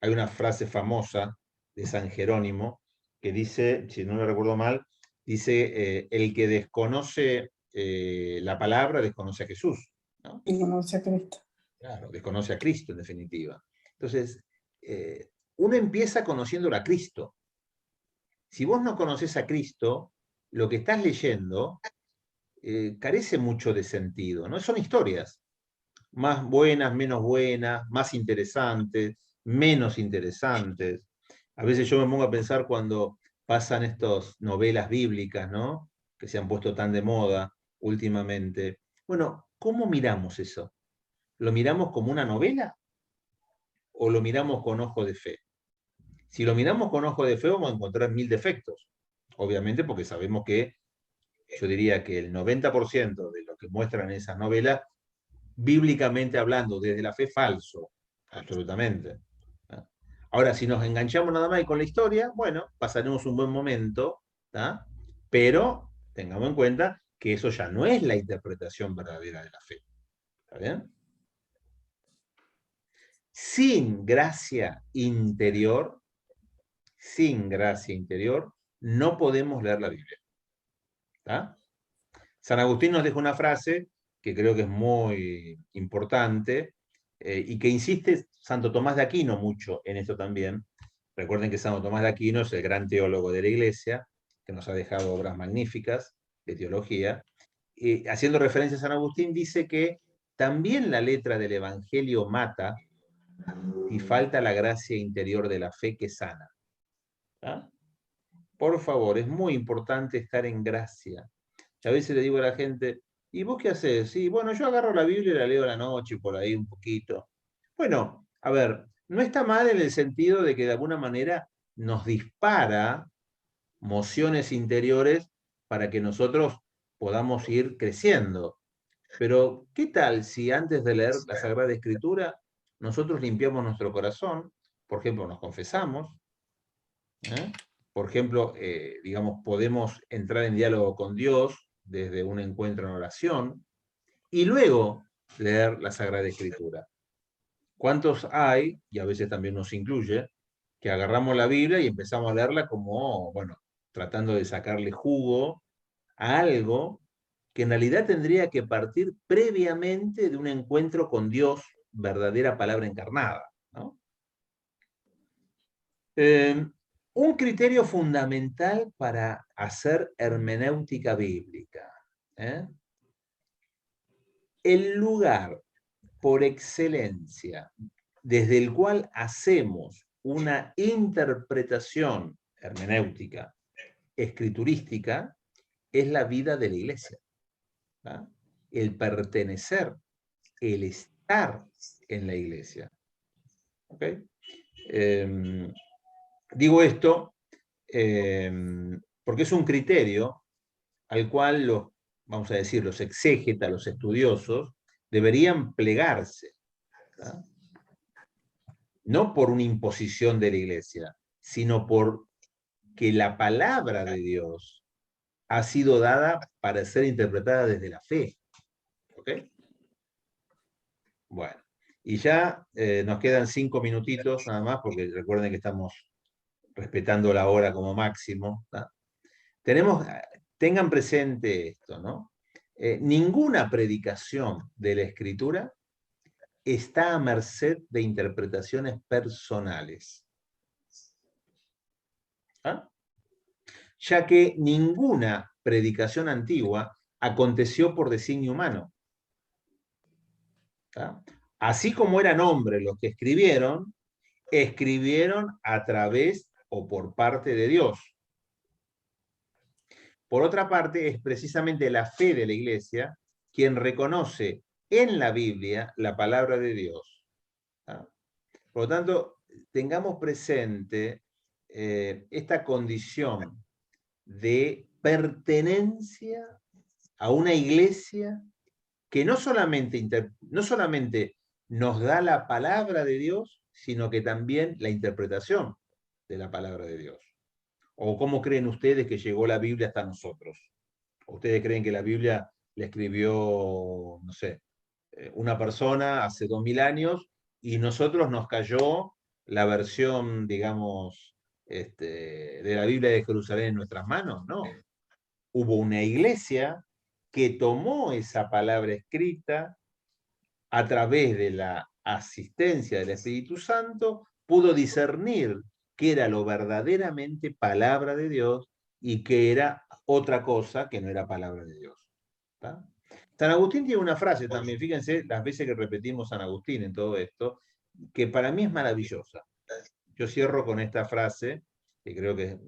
Hay una frase famosa de San Jerónimo que dice, si no lo recuerdo mal, dice, el que desconoce la palabra desconoce a Jesús, ¿no? Desconoce a Cristo. Claro, desconoce a Cristo en definitiva. Entonces, uno empieza conociéndolo a Cristo. Si vos no conoces a Cristo, lo que estás leyendo carece mucho de sentido, ¿no? Son historias, más buenas, menos buenas, más interesantes, menos interesantes. A veces yo me pongo a pensar cuando pasan estas novelas bíblicas, ¿no? Que se han puesto tan de moda últimamente. Bueno, ¿cómo miramos eso? ¿Lo miramos como una novela? ¿O lo miramos con ojo de fe? Si lo miramos con ojo de fe, vamos a encontrar 1000 defectos. Obviamente porque sabemos que yo diría que el 90% de lo que muestran en esas novelas, bíblicamente hablando, desde la fe, falso, absolutamente. Ahora, si nos enganchamos nada más con la historia, bueno, pasaremos un buen momento, ¿tá? Pero tengamos en cuenta que eso ya no es la interpretación verdadera de la fe. ¿Está bien? Sin gracia interior, no podemos leer la Biblia. ¿Tá? San Agustín nos deja una frase que creo que es muy importante y que insiste Santo Tomás de Aquino mucho en esto también. Recuerden que Santo Tomás de Aquino es el gran teólogo de la Iglesia, que nos ha dejado obras magníficas de teología. Haciendo referencia a San Agustín, dice que también la letra del Evangelio mata y falta la gracia interior de la fe que sana. ¿Ah? Por favor, es muy importante estar en gracia. A veces le digo a la gente, ¿y vos qué haces? Sí, bueno, yo agarro la Biblia y la leo a la noche y por ahí un poquito. Bueno, a ver, no está mal en el sentido de que de alguna manera nos dispara mociones interiores para que nosotros podamos ir creciendo. Pero, ¿qué tal si antes de leer la Sagrada Escritura nosotros limpiamos nuestro corazón? Por ejemplo, nos confesamos, ¿eh? Por ejemplo, digamos, podemos entrar en diálogo con Dios desde un encuentro en oración y luego leer la Sagrada Escritura. ¿Cuántos hay, y a veces también nos incluye, que agarramos la Biblia y empezamos a leerla como, bueno, tratando de sacarle jugo a algo que en realidad tendría que partir previamente de un encuentro con Dios, verdadera palabra encarnada, ¿no? Un criterio fundamental para hacer hermenéutica bíblica. El lugar por excelencia desde el cual hacemos una interpretación hermenéutica, escriturística, es la vida de la iglesia. ¿Ah? El pertenecer, el estar en la iglesia. ¿Okay? Digo esto porque es un criterio al cual los, vamos a decir, los exégetas, los estudiosos, deberían plegarse. ¿Tá? No por una imposición de la iglesia, sino por que la palabra de Dios ha sido dada para ser interpretada desde la fe. ¿Ok? Bueno, y ya nos quedan 5 minutitos nada más, porque recuerden que estamos respetando la hora como máximo. ¿Tá? Tengan presente esto, ¿no? Ninguna predicación de la Escritura está a merced de interpretaciones personales. ¿Ah? Ya que ninguna predicación antigua aconteció por designio humano. ¿Ah? Así como eran hombres los que escribieron a través o por parte de Dios. Por otra parte, es precisamente la fe de la Iglesia quien reconoce en la Biblia la palabra de Dios. ¿Ah? Por lo tanto, tengamos presente esta condición de pertenencia a una iglesia que no solamente nos da la palabra de Dios, sino que también la interpretación de la palabra de Dios. ¿O cómo creen ustedes que llegó la Biblia hasta nosotros? ¿Ustedes creen que la Biblia la escribió, no sé, una persona hace 2000 años y nosotros nos cayó la versión, digamos, de la Biblia de Jerusalén en nuestras manos? No. Hubo una iglesia que tomó esa palabra escrita a través de la asistencia del Espíritu Santo, pudo discernir qué era lo verdaderamente palabra de Dios y qué era otra cosa que no era palabra de Dios. ¿Tá? San Agustín tiene una frase también, fíjense las veces que repetimos San Agustín en todo esto, que para mí es maravillosa. Yo cierro con esta frase, que creo que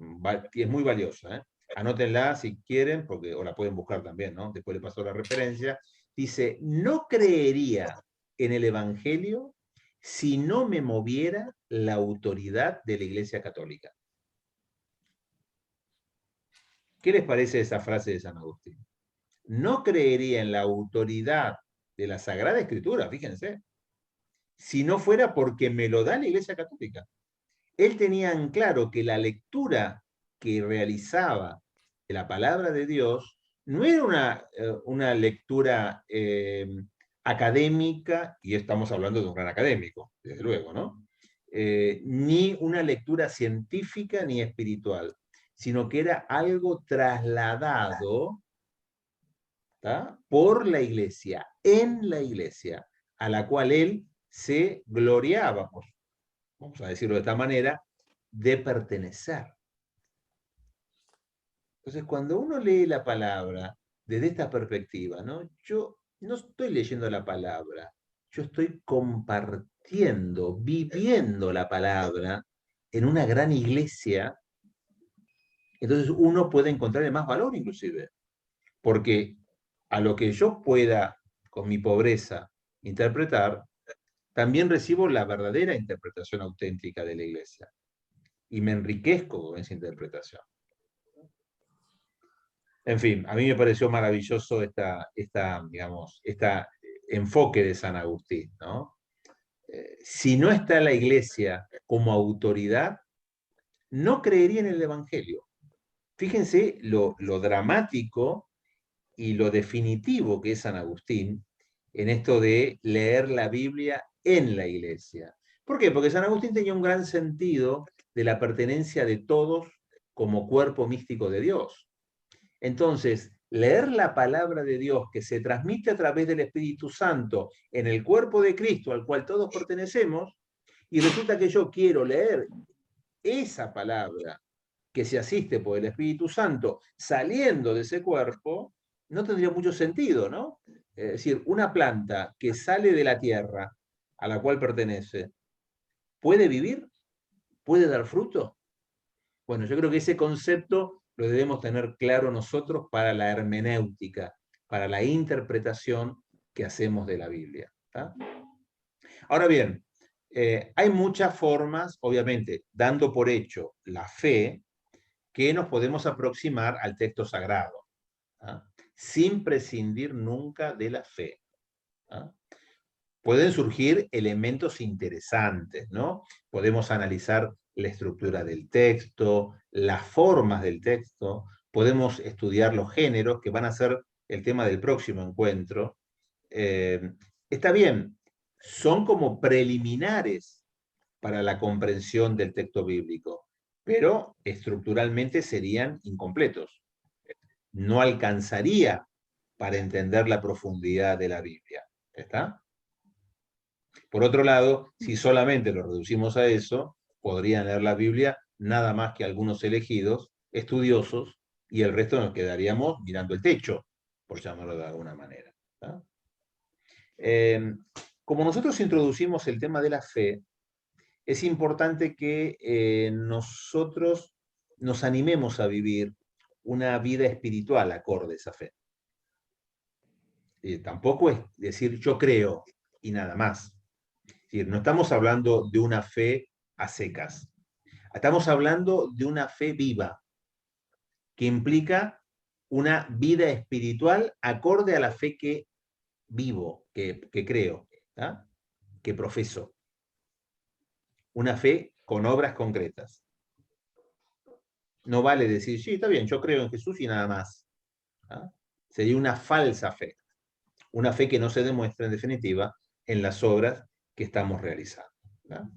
es muy valiosa. Anótenla si quieren, porque, o la pueden buscar también, ¿no? Después le paso la referencia. Dice, no creería en el Evangelio si no me moviera la autoridad de la Iglesia Católica. ¿Qué les parece esa frase de San Agustín? No creería en la autoridad de la Sagrada Escritura, fíjense, si no fuera porque me lo da la Iglesia Católica. Él tenía en claro que la lectura que realizaba de la palabra de Dios no era una lectura académica, y estamos hablando de un gran académico, desde luego, ¿no? Ni una lectura científica ni espiritual, sino que era algo trasladado, ¿tá?, por la Iglesia, en la Iglesia, a la cual él se gloriaba, vamos a decirlo de esta manera, de pertenecer. Entonces, cuando uno lee la palabra desde esta perspectiva, ¿no? Yo no estoy leyendo la palabra, yo estoy compartiendo, viviendo la palabra en una gran iglesia. Entonces uno puede encontrarle más valor inclusive, porque a lo que yo pueda, con mi pobreza, interpretar, también recibo la verdadera interpretación auténtica de la iglesia y me enriquezco con esa interpretación. En fin, a mí me pareció maravilloso digamos, este enfoque de San Agustín, ¿no? Si no está la iglesia como autoridad, no creería en el Evangelio. Fíjense lo dramático y lo definitivo que es San Agustín en esto de leer la Biblia en la iglesia. ¿Por qué? Porque San Agustín tenía un gran sentido de la pertenencia de todos como cuerpo místico de Dios. Entonces, leer la palabra de Dios que se transmite a través del Espíritu Santo en el cuerpo de Cristo al cual todos pertenecemos, y resulta que yo quiero leer esa palabra que se asiste por el Espíritu Santo saliendo de ese cuerpo, no tendría mucho sentido, ¿no? Es decir, una planta que sale de la tierra a la cual pertenece, ¿puede vivir? ¿Puede dar fruto? Bueno, yo creo que ese concepto lo debemos tener claro nosotros para la hermenéutica, para la interpretación que hacemos de la Biblia, ¿tá? Ahora bien, hay muchas formas, obviamente, dando por hecho la fe, que nos podemos aproximar al texto sagrado, ¿ah?, sin prescindir nunca de la fe. ¿Ah? Pueden surgir elementos interesantes, ¿no? Podemos analizar la estructura del texto, las formas del texto, podemos estudiar los géneros, que van a ser el tema del próximo encuentro. Está bien, son como preliminares para la comprensión del texto bíblico, pero estructuralmente serían incompletos. No alcanzaría para entender la profundidad de la Biblia. ¿Está? Por otro lado, si solamente lo reducimos a eso, podrían leer la Biblia nada más que algunos elegidos, estudiosos, y el resto nos quedaríamos mirando el techo, por llamarlo de alguna manera. ¿Está? Como nosotros introducimos el tema de la fe, es importante que nosotros nos animemos a vivir una vida espiritual acorde a esa fe. Tampoco es decir yo creo y nada más. Es decir, no estamos hablando de una fe a secas. Estamos hablando de una fe viva, que implica una vida espiritual acorde a la fe que vivo, que creo, ¿tá?, que profeso. Una fe con obras concretas. No vale decir, sí, está bien, yo creo en Jesús y nada más. ¿Ah? Sería una falsa fe. Una fe que no se demuestra, en definitiva, en las obras que estamos realizando. ¿Ah?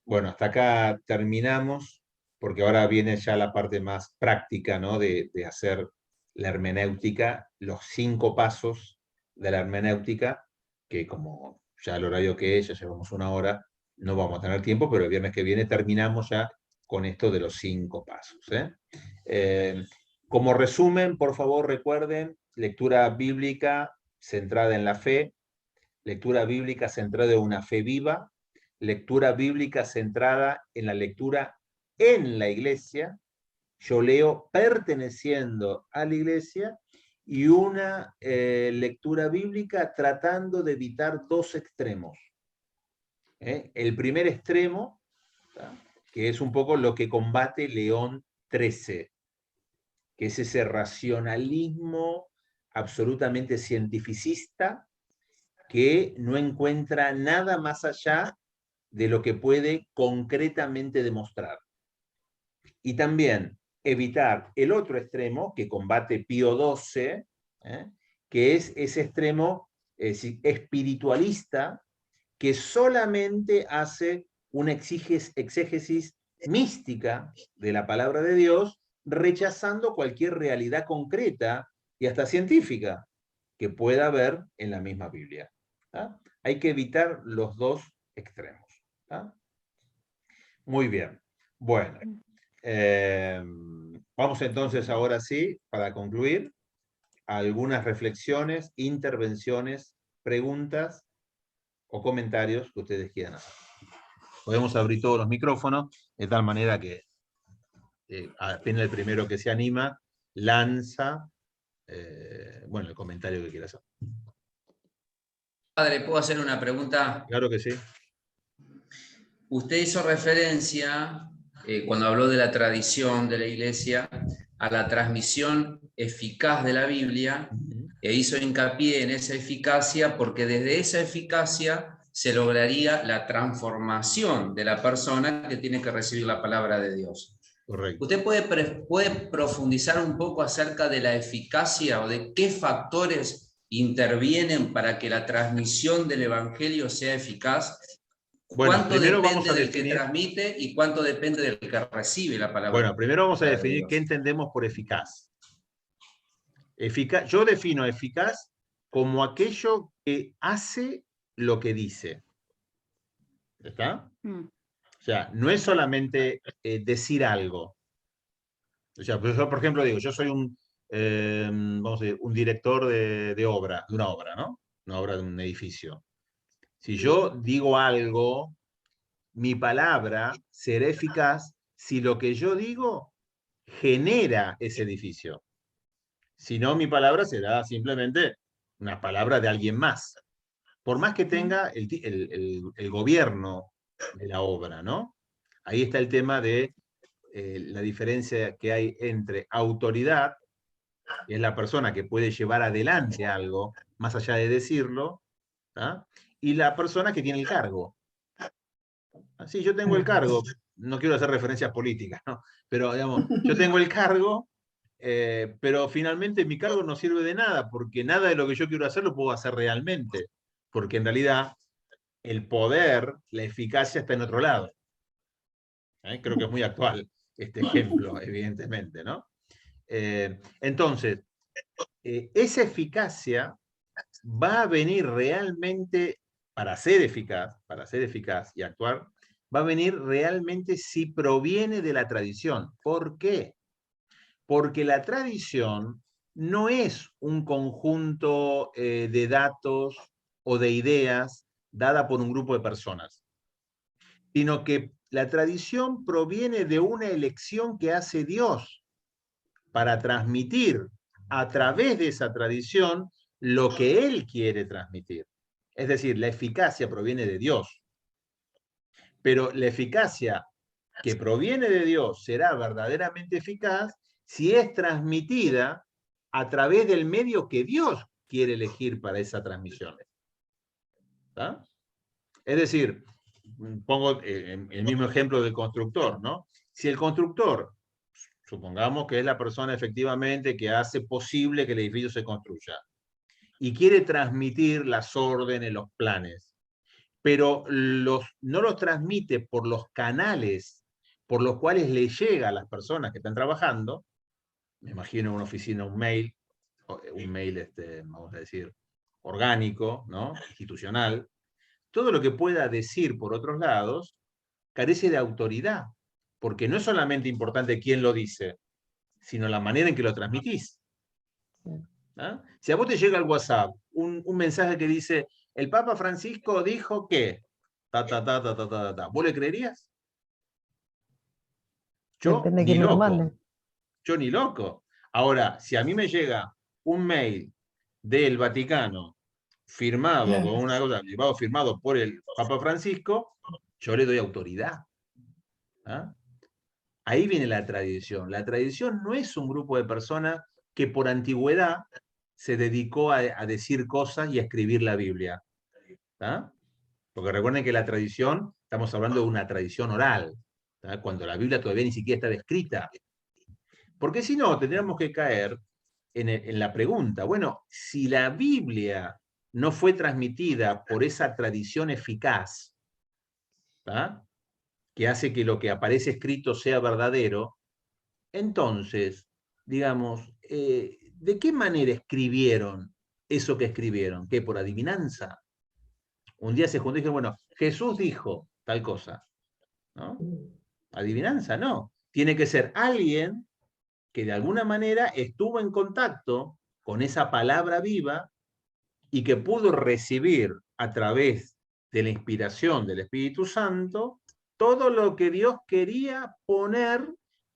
Bueno, hasta acá terminamos, porque ahora viene ya la parte más práctica, ¿no?, de hacer la hermenéutica, los 5 pasos de la hermenéutica, que como ya el horario que es, ya llevamos 1 hora, no vamos a tener tiempo, pero el viernes que viene terminamos ya con esto de los 5 pasos. Como resumen, por favor, recuerden, lectura bíblica centrada en la fe, lectura bíblica centrada en una fe viva, lectura bíblica centrada en la lectura en la iglesia, yo leo perteneciendo a la iglesia, y una lectura bíblica tratando de evitar 2 extremos. El primer extremo, ¿tá? Que es un poco lo que combate León XIII, que es ese racionalismo absolutamente cientificista que no encuentra nada más allá de lo que puede concretamente demostrar. Y también evitar el otro extremo que combate Pío XII, que es ese extremo espiritualista que solamente hace una exégesis mística de la palabra de Dios, rechazando cualquier realidad concreta y hasta científica que pueda haber en la misma Biblia. ¿Tá? Hay que evitar los dos extremos. ¿Tá? Muy bien. Bueno, vamos entonces ahora sí, para concluir, a algunas reflexiones, intervenciones, preguntas o comentarios que ustedes quieran hacer. Podemos abrir todos los micrófonos, de tal manera que apenas el primero que se anima, lanza bueno, el comentario que quiera hacer. Padre, ¿puedo hacer una pregunta? Claro que sí. Usted hizo referencia, cuando habló de la tradición de la Iglesia, a la transmisión eficaz de la Biblia, e hizo hincapié en esa eficacia porque desde esa eficacia se lograría la transformación de la persona que tiene que recibir la palabra de Dios. Correcto. ¿Usted puede profundizar un poco acerca de la eficacia o de qué factores intervienen para que la transmisión del Evangelio sea eficaz? Bueno, ¿Cuánto primero vamos depende a del que definir, transmite y cuánto depende del que recibe la palabra? bueno, primero vamos a de definir Dios? qué entendemos por eficaz. Yo defino eficaz como aquello que hace lo que dice. ¿Está? O sea, no es solamente decir algo. O sea, yo, por ejemplo, digo, yo soy vamos a decir, un director de obra, de una obra, ¿no? Una obra de un edificio. Si yo digo algo, mi palabra será eficaz si lo que yo digo genera ese edificio. Si no, mi palabra será simplemente una palabra de alguien más. Por más que tenga el gobierno de la obra, ¿no? Ahí está el tema de la diferencia que hay entre autoridad, que es la persona que puede llevar adelante algo, más allá de decirlo, ¿tá? Y la persona que tiene el cargo. Sí, yo tengo el cargo, no quiero hacer referencias políticas, ¿no? Pero digamos, yo tengo el cargo, pero finalmente mi cargo no sirve de nada, porque nada de lo que yo quiero hacer lo puedo hacer realmente, porque en realidad el poder, la eficacia está en otro lado. Creo que es muy actual este ejemplo, evidentemente, ¿no? Entonces, esa eficacia va a venir realmente para ser eficaz y actuar, va a venir realmente si proviene de la tradición. ¿Por qué? Porque la tradición no es un conjunto de datos o de ideas dada por un grupo de personas, sino que la tradición proviene de una elección que hace Dios para transmitir a través de esa tradición lo que Él quiere transmitir. Es decir, la eficacia proviene de Dios. Pero la eficacia que proviene de Dios será verdaderamente eficaz si es transmitida a través del medio que Dios quiere elegir para esa transmisión. ¿Tá? Es decir, pongo el mismo ejemplo del constructor, ¿no? Si el constructor, supongamos que es la persona efectivamente que hace posible que el edificio se construya, y quiere transmitir las órdenes, los planes, pero no los transmite por los canales por los cuales le llega a las personas que están trabajando, me imagino una oficina, un mail, vamos a decir, orgánico, ¿no? Institucional, todo lo que pueda decir por otros lados carece de autoridad, porque no es solamente importante quién lo dice, sino la manera en que lo transmitís. ¿Ah? Si a vos te llega al WhatsApp un mensaje que dice, el Papa Francisco dijo que, ¿vos le creerías? Yo Depende de ni quién me lo loco. mande. Yo ni loco. Ahora, si a mí me llega un mail del Vaticano firmado Claro. con una cosa, firmado por el Papa Francisco, yo le doy autoridad. ¿Ah? Ahí viene la tradición. La tradición no es un grupo de personas que por antigüedad se dedicó a decir cosas y a escribir la Biblia. ¿Ah? Porque recuerden que la tradición, estamos hablando de una tradición oral, ¿tá? Cuando la Biblia todavía ni siquiera estaba escrita. Porque si no, tendríamos que caer en la pregunta, bueno, si la Biblia no fue transmitida por esa tradición eficaz, ¿tá? Que hace que lo que aparece escrito sea verdadero, entonces, digamos, ¿de qué manera escribieron eso que escribieron? ¿Qué, por adivinanza? Un día se juntó y dijeron, bueno, Jesús dijo tal cosa, ¿no? Adivinanza, no. Tiene que ser alguien que de alguna manera estuvo en contacto con esa palabra viva y que pudo recibir a través de la inspiración del Espíritu Santo todo lo que Dios quería poner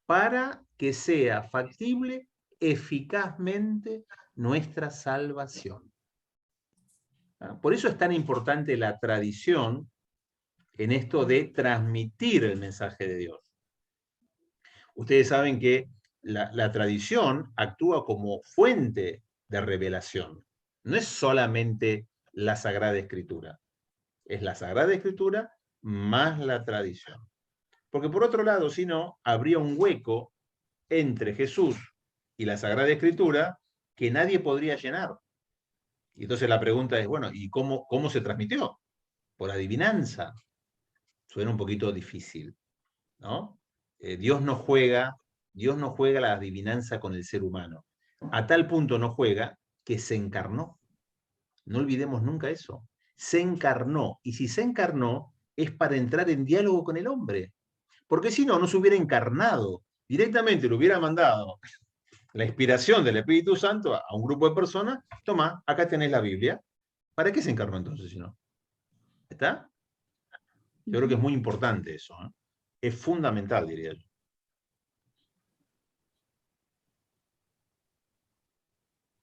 para que sea factible eficazmente nuestra salvación. Por eso es tan importante la tradición en esto de transmitir el mensaje de Dios. Ustedes saben que la tradición actúa como fuente de revelación. No es solamente la Sagrada Escritura. Es la Sagrada Escritura más la tradición. Porque por otro lado, si no, habría un hueco entre Jesús y la Sagrada Escritura que nadie podría llenar. Y entonces la pregunta es, bueno, ¿y cómo se transmitió? Por adivinanza. Suena un poquito difícil, ¿no? Dios no juega la adivinanza con el ser humano. A tal punto no juega que se encarnó. No olvidemos nunca eso. Se encarnó. Y si se encarnó, es para entrar en diálogo con el hombre. Porque si no, no se hubiera encarnado. Directamente le hubiera mandado la inspiración del Espíritu Santo a un grupo de personas. Toma, acá tenés la Biblia. ¿Para qué se encarnó entonces si no? ¿Está? Yo creo que es muy importante eso, ¿eh? Es fundamental, diría yo.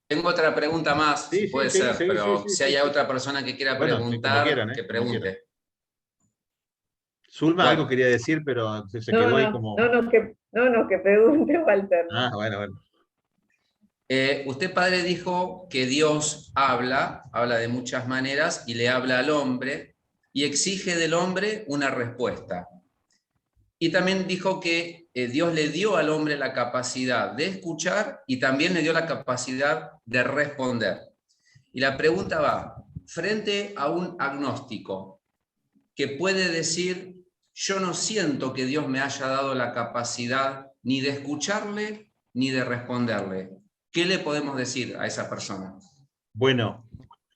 Tengo otra pregunta más, si Sí, sí, puede sí, ser, sí, sí, pero sí, si hay sí. otra persona que quiera Bueno, sí, como preguntar, quieran, que como quieran. pregunte. Zulma algo Bueno, quería decir, pero se No, quedó ahí no, como... no, no, que pregunte Walter, Ah, ¿no? bueno, bueno. usted, padre, dijo que Dios habla de muchas maneras y le habla al hombre y exige del hombre una respuesta. Y también dijo que Dios le dio al hombre la capacidad de escuchar y también le dio la capacidad de responder. Y la pregunta va, frente a un agnóstico que puede decir, yo no siento que Dios me haya dado la capacidad ni de escucharle ni de responderle. ¿Qué le podemos decir a esa persona? Bueno,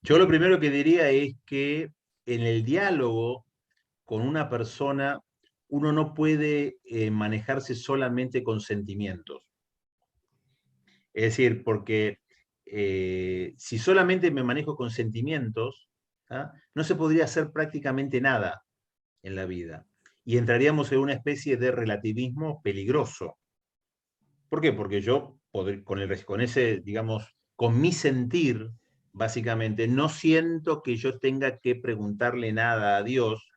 yo lo primero que diría es que en el diálogo con una persona uno no puede manejarse solamente con sentimientos. Es decir, porque si solamente me manejo con sentimientos, ¿ah? No se podría hacer prácticamente nada en la vida. Y entraríamos en una especie de relativismo peligroso. ¿Por qué? Porque yo, con ese, digamos, con mi sentir, básicamente, no siento que yo tenga que preguntarle nada a Dios.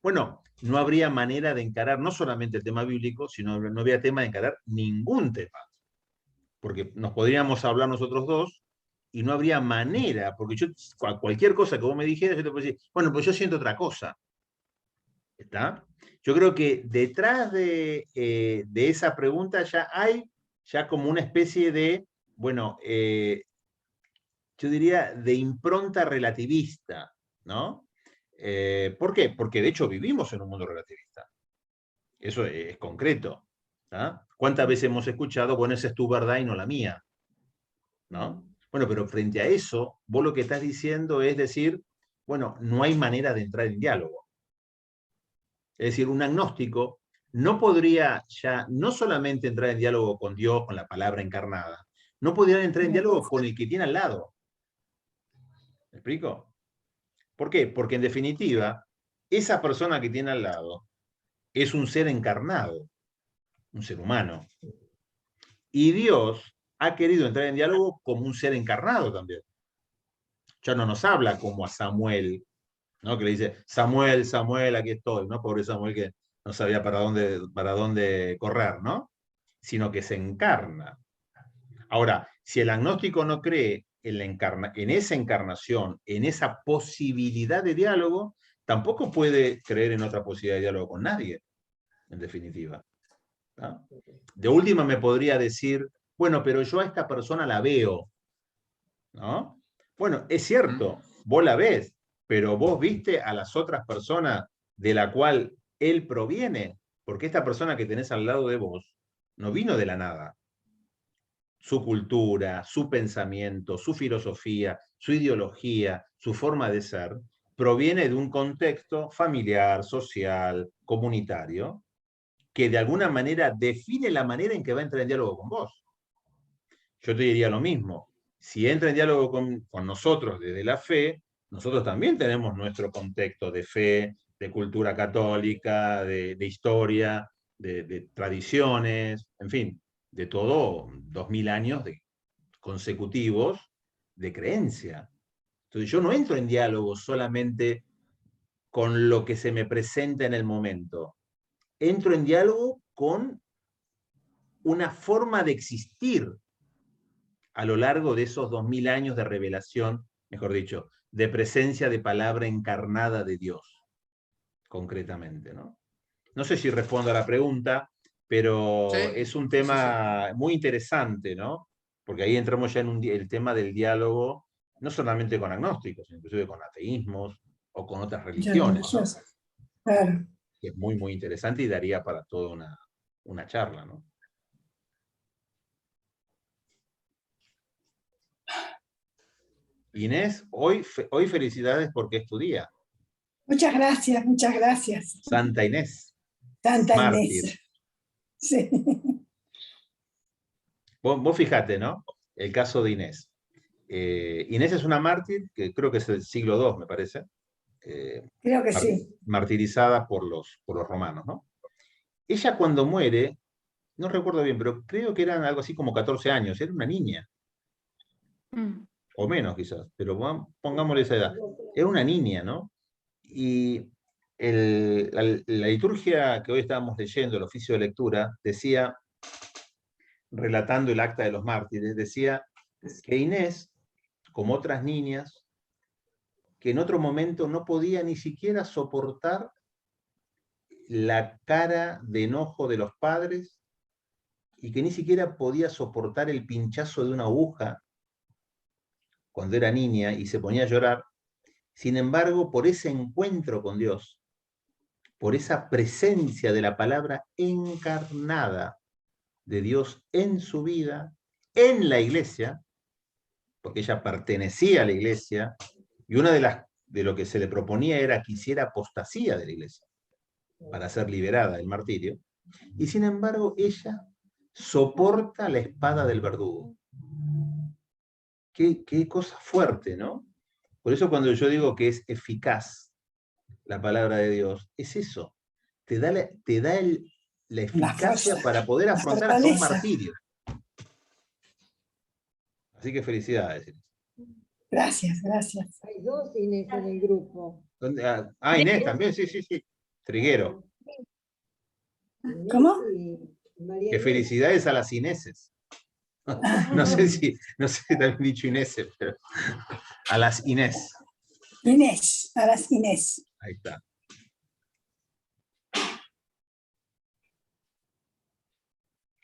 Bueno, no habría manera de encarar no solamente el tema bíblico, sino no habría tema de encarar ningún tema. Porque nos podríamos hablar nosotros dos y no habría manera, porque yo, cualquier cosa que vos me dijeras, yo te puedo decir, bueno, pues yo siento otra cosa. ¿Está? Yo creo que detrás de esa pregunta ya hay ya como una especie de, bueno, yo diría de impronta relativista, ¿no? ¿Por qué? Porque de hecho vivimos en un mundo relativista. Eso es concreto. ¿Ah? ¿Cuántas veces hemos escuchado, bueno, esa es tu verdad y no la mía? ¿No? Bueno, pero frente a eso, vos lo que estás diciendo es decir, bueno, no hay manera de entrar en diálogo. Es decir, un agnóstico no podría ya no solamente entrar en diálogo con Dios, con la palabra encarnada, no podría entrar en diálogo con el que tiene al lado. ¿Me explico? ¿Por qué? Porque en definitiva, esa persona que tiene al lado es un ser encarnado, un ser humano. Y Dios ha querido entrar en diálogo como un ser encarnado también. Ya no nos habla como a Samuel, ¿no? Que le dice, Samuel, Samuel, aquí estoy, ¿no? Pobre Samuel que no sabía para dónde correr, ¿no? Sino que se encarna. Ahora, si el agnóstico no cree en esa encarnación, en esa posibilidad de diálogo, tampoco puede creer en otra posibilidad de diálogo con nadie, en definitiva, ¿no? De última me podría decir, bueno, pero yo a esta persona la veo, ¿no? Bueno, es cierto, vos la ves, pero vos viste a las otras personas de la cual él proviene, porque esta persona que tenés al lado de vos no vino de la nada. Su cultura, su pensamiento, su filosofía, su ideología, su forma de ser, proviene de un contexto familiar, social, comunitario, que de alguna manera define la manera en que va a entrar en diálogo con vos. Yo te diría lo mismo. Si entra en diálogo con nosotros desde la fe, nosotros también tenemos nuestro contexto de fe, de cultura católica, de historia, de tradiciones, en fin, de todo 2000 años consecutivos de creencia. Entonces yo no entro en diálogo solamente con lo que se me presenta en el momento. Entro en diálogo con una forma de existir a lo largo de esos 2000 años de revelación, mejor dicho, de presencia de palabra encarnada de Dios, concretamente, ¿no? No sé si respondo a la pregunta, pero Sí, es un tema muy interesante, ¿no? Porque ahí entramos ya en el tema del diálogo, no solamente con agnósticos, inclusive con ateísmos o con otras religiones, ¿no? Claro. Que es muy, muy interesante y daría para toda una charla, ¿no? Inés, hoy felicidades porque es tu día. Muchas gracias, muchas gracias. Santa Inés, Santa mártir. Inés. Sí. Vos fijate, ¿no? El caso de Inés. Inés es una mártir, que creo que es del siglo II, me parece, Creo que sí. martirizada por los romanos, ¿no? Ella cuando muere, no recuerdo bien, pero creo que eran algo así como 14 años, era una niña, o menos quizás, pero pongámosle esa edad. Era una niña, ¿no? Y la liturgia que hoy estábamos leyendo, el oficio de lectura, decía, relatando el acta de los mártires, decía que Inés, como otras niñas, que en otro momento no podía ni siquiera soportar la cara de enojo de los padres y que ni siquiera podía soportar el pinchazo de una aguja cuando era niña y se ponía a llorar. Sin embargo, por ese encuentro con Dios, por esa presencia de la palabra encarnada de Dios en su vida, en la iglesia, porque ella pertenecía a la iglesia, y una de lo que se le proponía era que hiciera apostasía de la iglesia para ser liberada del martirio, y sin embargo ella soporta la espada del verdugo. Qué cosa fuerte, ¿no? Por eso cuando yo digo que es eficaz la palabra de Dios, es eso, te da la eficacia para poder afrontar hasta un martirio. Así que felicidades. Gracias, gracias. Hay dos Inés en el grupo. Inés también, sí. Triguero. ¿Cómo? Que felicidades a las Ineses. No sé si también he dicho Inés, pero a las Inés. Inés, a las Inés. Ahí está.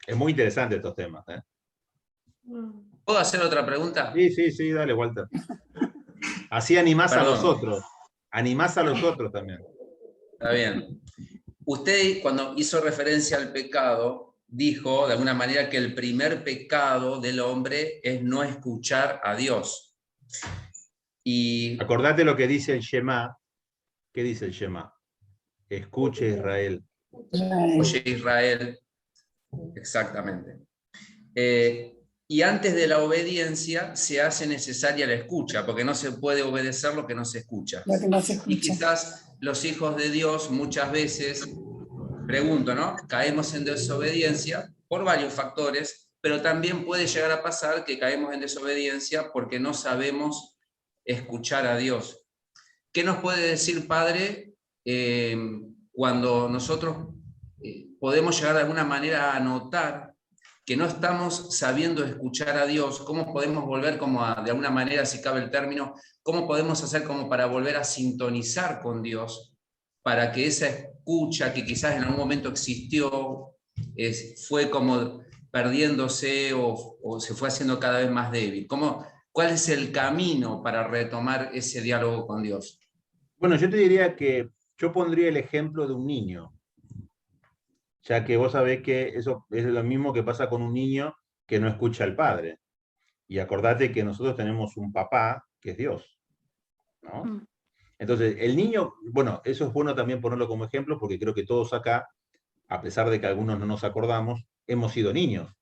Es muy interesante estos temas, ¿eh? ¿Puedo hacer otra pregunta? Sí, dale, Walter. Así animás a los otros. Animás a los otros también. Está bien. Usted, cuando hizo referencia al pecado, dijo de alguna manera que el primer pecado del hombre es no escuchar a Dios. Y acordate lo que dice el Shema. ¿Qué dice el Shema? Escuche Israel. Oye Israel, exactamente. Y antes de la obediencia se hace necesaria la escucha, porque no se puede obedecer lo que no se escucha. Lo que no se escucha. Y quizás los hijos de Dios muchas veces, pregunto, ¿no? Caemos en desobediencia por varios factores, pero también puede llegar a pasar que caemos en desobediencia porque no sabemos escuchar a Dios. ¿Qué nos puede decir, Padre, cuando nosotros podemos llegar de alguna manera a notar que no estamos sabiendo escuchar a Dios? ¿Cómo podemos volver como de alguna manera, si cabe el término, cómo podemos hacer como para volver a sintonizar con Dios, para que esa escucha que quizás en algún momento existió, fue como perdiéndose o se fue haciendo cada vez más débil? ¿Cuál es el camino para retomar ese diálogo con Dios? Bueno, yo te diría que yo pondría el ejemplo de un niño, ya que vos sabés que eso es lo mismo que pasa con un niño que no escucha al padre. Y acordate que nosotros tenemos un papá que es Dios, ¿no? Entonces, el niño, bueno, eso es bueno también ponerlo como ejemplo, porque creo que todos acá, a pesar de que algunos no nos acordamos, hemos sido niños,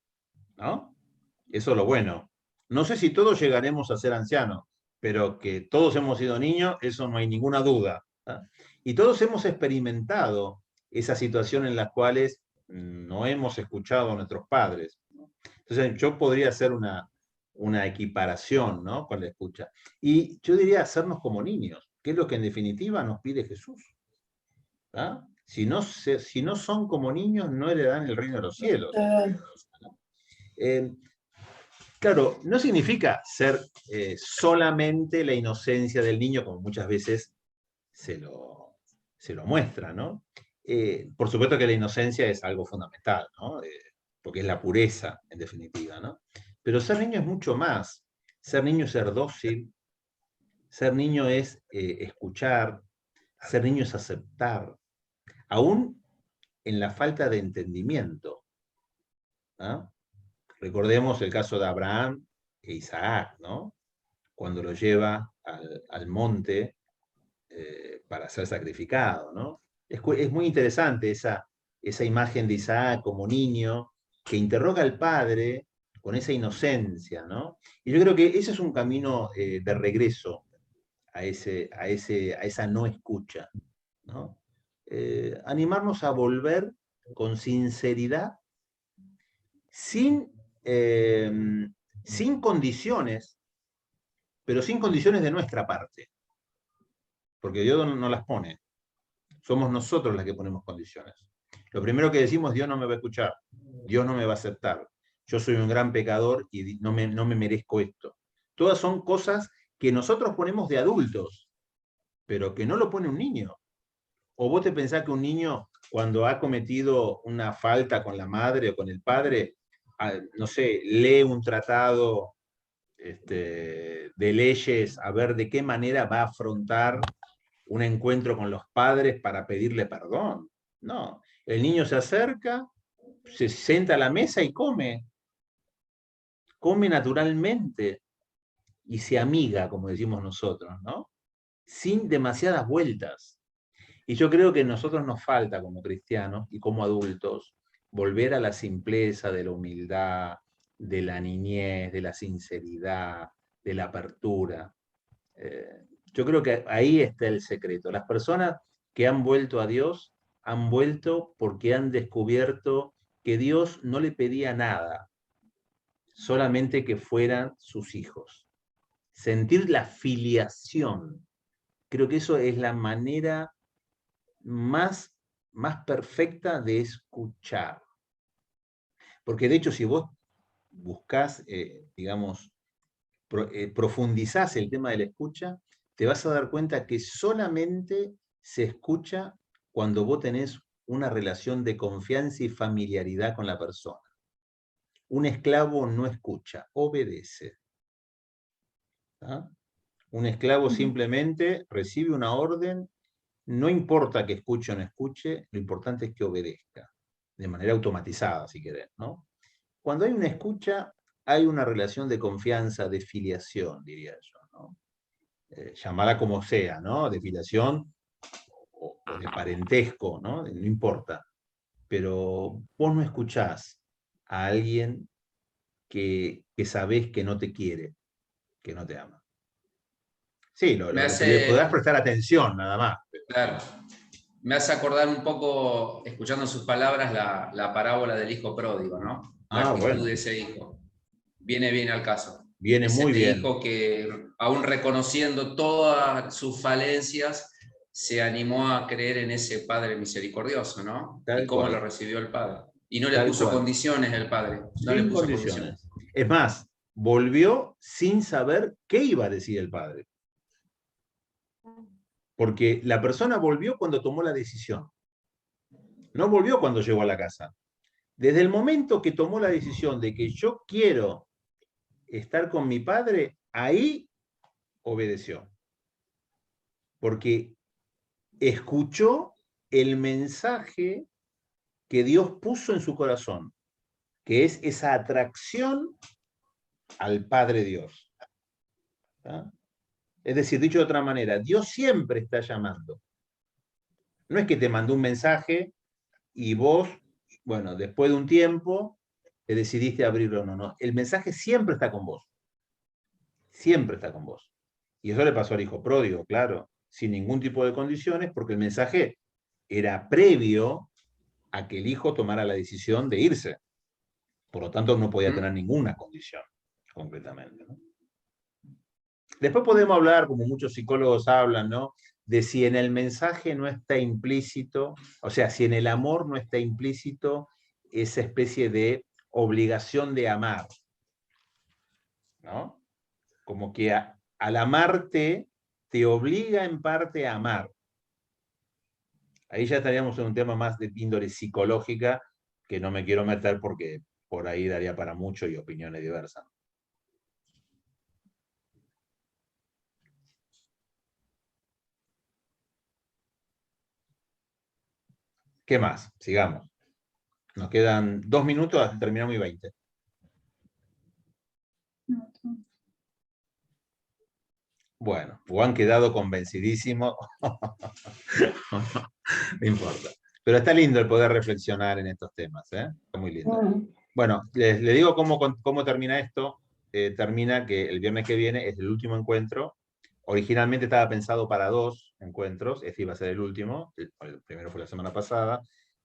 ¿no? Eso es lo bueno. No sé si todos llegaremos a ser ancianos, pero que todos hemos sido niños, eso no hay ninguna duda, ¿no? Y todos hemos experimentado esa situación en las cuales no hemos escuchado a nuestros padres, ¿no? Entonces, yo podría hacer una equiparación, ¿no?, con la escucha. Y yo diría hacernos como niños, que es lo que en definitiva nos pide Jesús, ¿no? Si no son como niños, no heredarán el reino de los cielos. Claro, no significa ser solamente la inocencia del niño, como muchas veces se lo muestra, ¿no? Por supuesto que la inocencia es algo fundamental, ¿no? Porque es la pureza, en definitiva, ¿no? Pero ser niño es mucho más. Ser niño es ser dócil, ser niño es escuchar, ser niño es aceptar, aún en la falta de entendimiento, ¿no? Recordemos el caso de Abraham e Isaac, ¿no? Cuando lo lleva al monte para ser sacrificado, ¿no? Es muy interesante esa imagen de Isaac como niño que interroga al padre con esa inocencia, ¿no? Y yo creo que ese es un camino de regreso a esa no escucha, ¿no? Animarnos a volver con sinceridad, sin condiciones, pero sin condiciones de nuestra parte, porque Dios no las pone, somos nosotros las que ponemos condiciones. Lo primero que decimos: Dios no me va a escuchar, Dios no me va a aceptar, yo soy un gran pecador y no me merezco esto. Todas son cosas que nosotros ponemos de adultos, pero que no lo pone un niño. ¿O vos te pensás que un niño, cuando ha cometido una falta con la madre o con el padre, no sé, lee un tratado de leyes a ver de qué manera va a afrontar un encuentro con los padres para pedirle perdón? No, el niño se acerca, se sienta a la mesa y come naturalmente y se amiga, como decimos nosotros, ¿no? Sin demasiadas vueltas. Y yo creo que a nosotros nos falta, como cristianos y como adultos, volver a la simpleza de la humildad, de la niñez, de la sinceridad, de la apertura. Yo creo que ahí está el secreto. Las personas que han vuelto a Dios han vuelto porque han descubierto que Dios no le pedía nada, solamente que fueran sus hijos. Sentir la filiación. Creo que eso es la manera más perfecta de escuchar. Porque de hecho, si vos buscás, digamos, profundizás el tema de la escucha, te vas a dar cuenta que solamente se escucha cuando vos tenés una relación de confianza y familiaridad con la persona. Un esclavo no escucha, obedece. ¿Ah? Un esclavo simplemente recibe una orden. No importa que escuche o no escuche, lo importante es que obedezca, de manera automatizada, si querés, ¿no? Cuando hay una escucha, hay una relación de confianza, de filiación, diría yo, ¿no? Llamala como sea, ¿no? De filiación o de parentesco, ¿no? No importa. Pero vos no escuchás a alguien que sabés que no te quiere, que no te ama. Sí, le podrás prestar atención, nada más. Claro. Me hace acordar un poco, escuchando sus palabras, la parábola del hijo pródigo, ¿no? La actitud bueno. de ese hijo. Viene bien al caso. Viene Ese muy bien. hijo que, aún reconociendo todas sus falencias, se animó a creer en ese Padre misericordioso, ¿no? Tal Y cómo cual. lo recibió el Padre. Y no le Tal puso cual. condiciones el Padre. No Sin le puso condiciones. Es más, volvió sin saber qué iba a decir el padre. Porque la persona volvió cuando tomó la decisión. No volvió cuando llegó a la casa. Desde el momento que tomó la decisión de que yo quiero estar con mi padre, ahí obedeció. Porque escuchó el mensaje que Dios puso en su corazón, que es esa atracción al Padre Dios. ¿Ah? Es decir, dicho de otra manera, Dios siempre está llamando. No es que te mandó un mensaje y vos, bueno, después de un tiempo, te decidiste abrirlo o no. No, el mensaje siempre está con vos. Siempre está con vos. Y eso le pasó al hijo pródigo, claro, sin ningún tipo de condiciones, porque el mensaje era previo a que el hijo tomara la decisión de irse. Por lo tanto, no podía tener ninguna condición, concretamente, ¿no? Después podemos hablar, como muchos psicólogos hablan, ¿no?, de si en el mensaje no está implícito, o sea, si en el amor no está implícito esa especie de obligación de amar, ¿no? Como que al amarte te obliga en parte a amar. Ahí ya estaríamos en un tema más de índole psicológica, que no me quiero meter porque por ahí daría para mucho y opiniones diversas. ¿Qué más? Sigamos. Nos quedan 2 minutos hasta terminar mi 20. Bueno, o han quedado convencidísimos. No importa. Pero está lindo el poder reflexionar en estos temas, ¿eh? Está muy lindo. Bueno, les digo cómo termina esto. Termina que el viernes que viene es el último encuentro. Originalmente estaba pensado para 2 encuentros. Este iba a ser el último. El primero fue la semana pasada.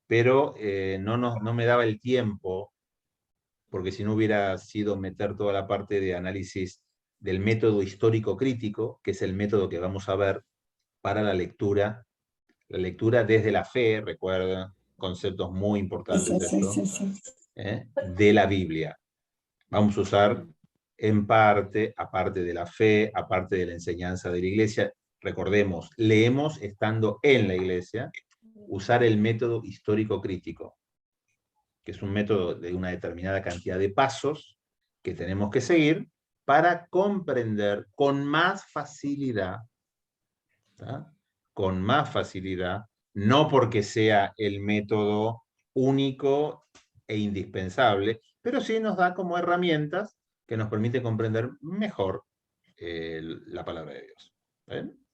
Pero no me daba el tiempo, porque si no hubiera sido meter toda la parte de análisis del método histórico crítico, que es el método que vamos a ver para la lectura desde la fe, recuerda, conceptos muy importantes de la Biblia. Vamos a usar en parte, aparte de la fe, aparte de la enseñanza de la iglesia, recordemos, leemos estando en la iglesia, usar el método histórico crítico, que es un método de una determinada cantidad de pasos que tenemos que seguir para comprender con más facilidad, ¿tá?, con más facilidad, no porque sea el método único e indispensable, pero sí nos da como herramientas que nos permiten comprender mejor la palabra de Dios. ¿Ven?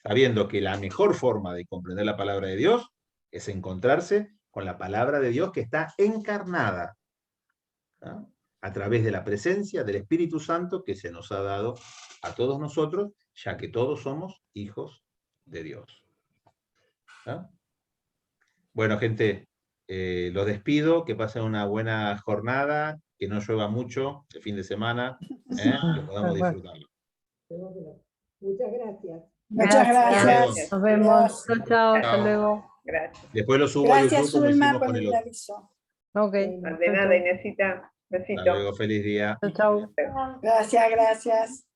Sabiendo que la mejor forma de comprender la palabra de Dios es encontrarse con la palabra de Dios que está encarnada, ¿tá?, a través de la presencia del Espíritu Santo que se nos ha dado a todos nosotros, ya que todos somos hijos de Dios. ¿Tá? Bueno, gente, los despido, que pasen una buena jornada, que no llueva mucho el fin de semana, que podamos disfrutarlo. Muchas gracias. Muchas gracias. Nos vemos. Chao, chao. Hasta Chao. luego. Gracias. Después lo subo a Gracias, YouTube como Zulma, hicimos por con el el otro. aviso. Ok. De nada, Inesita. Besito. Hasta luego, feliz día. Chao, chao. Gracias, gracias.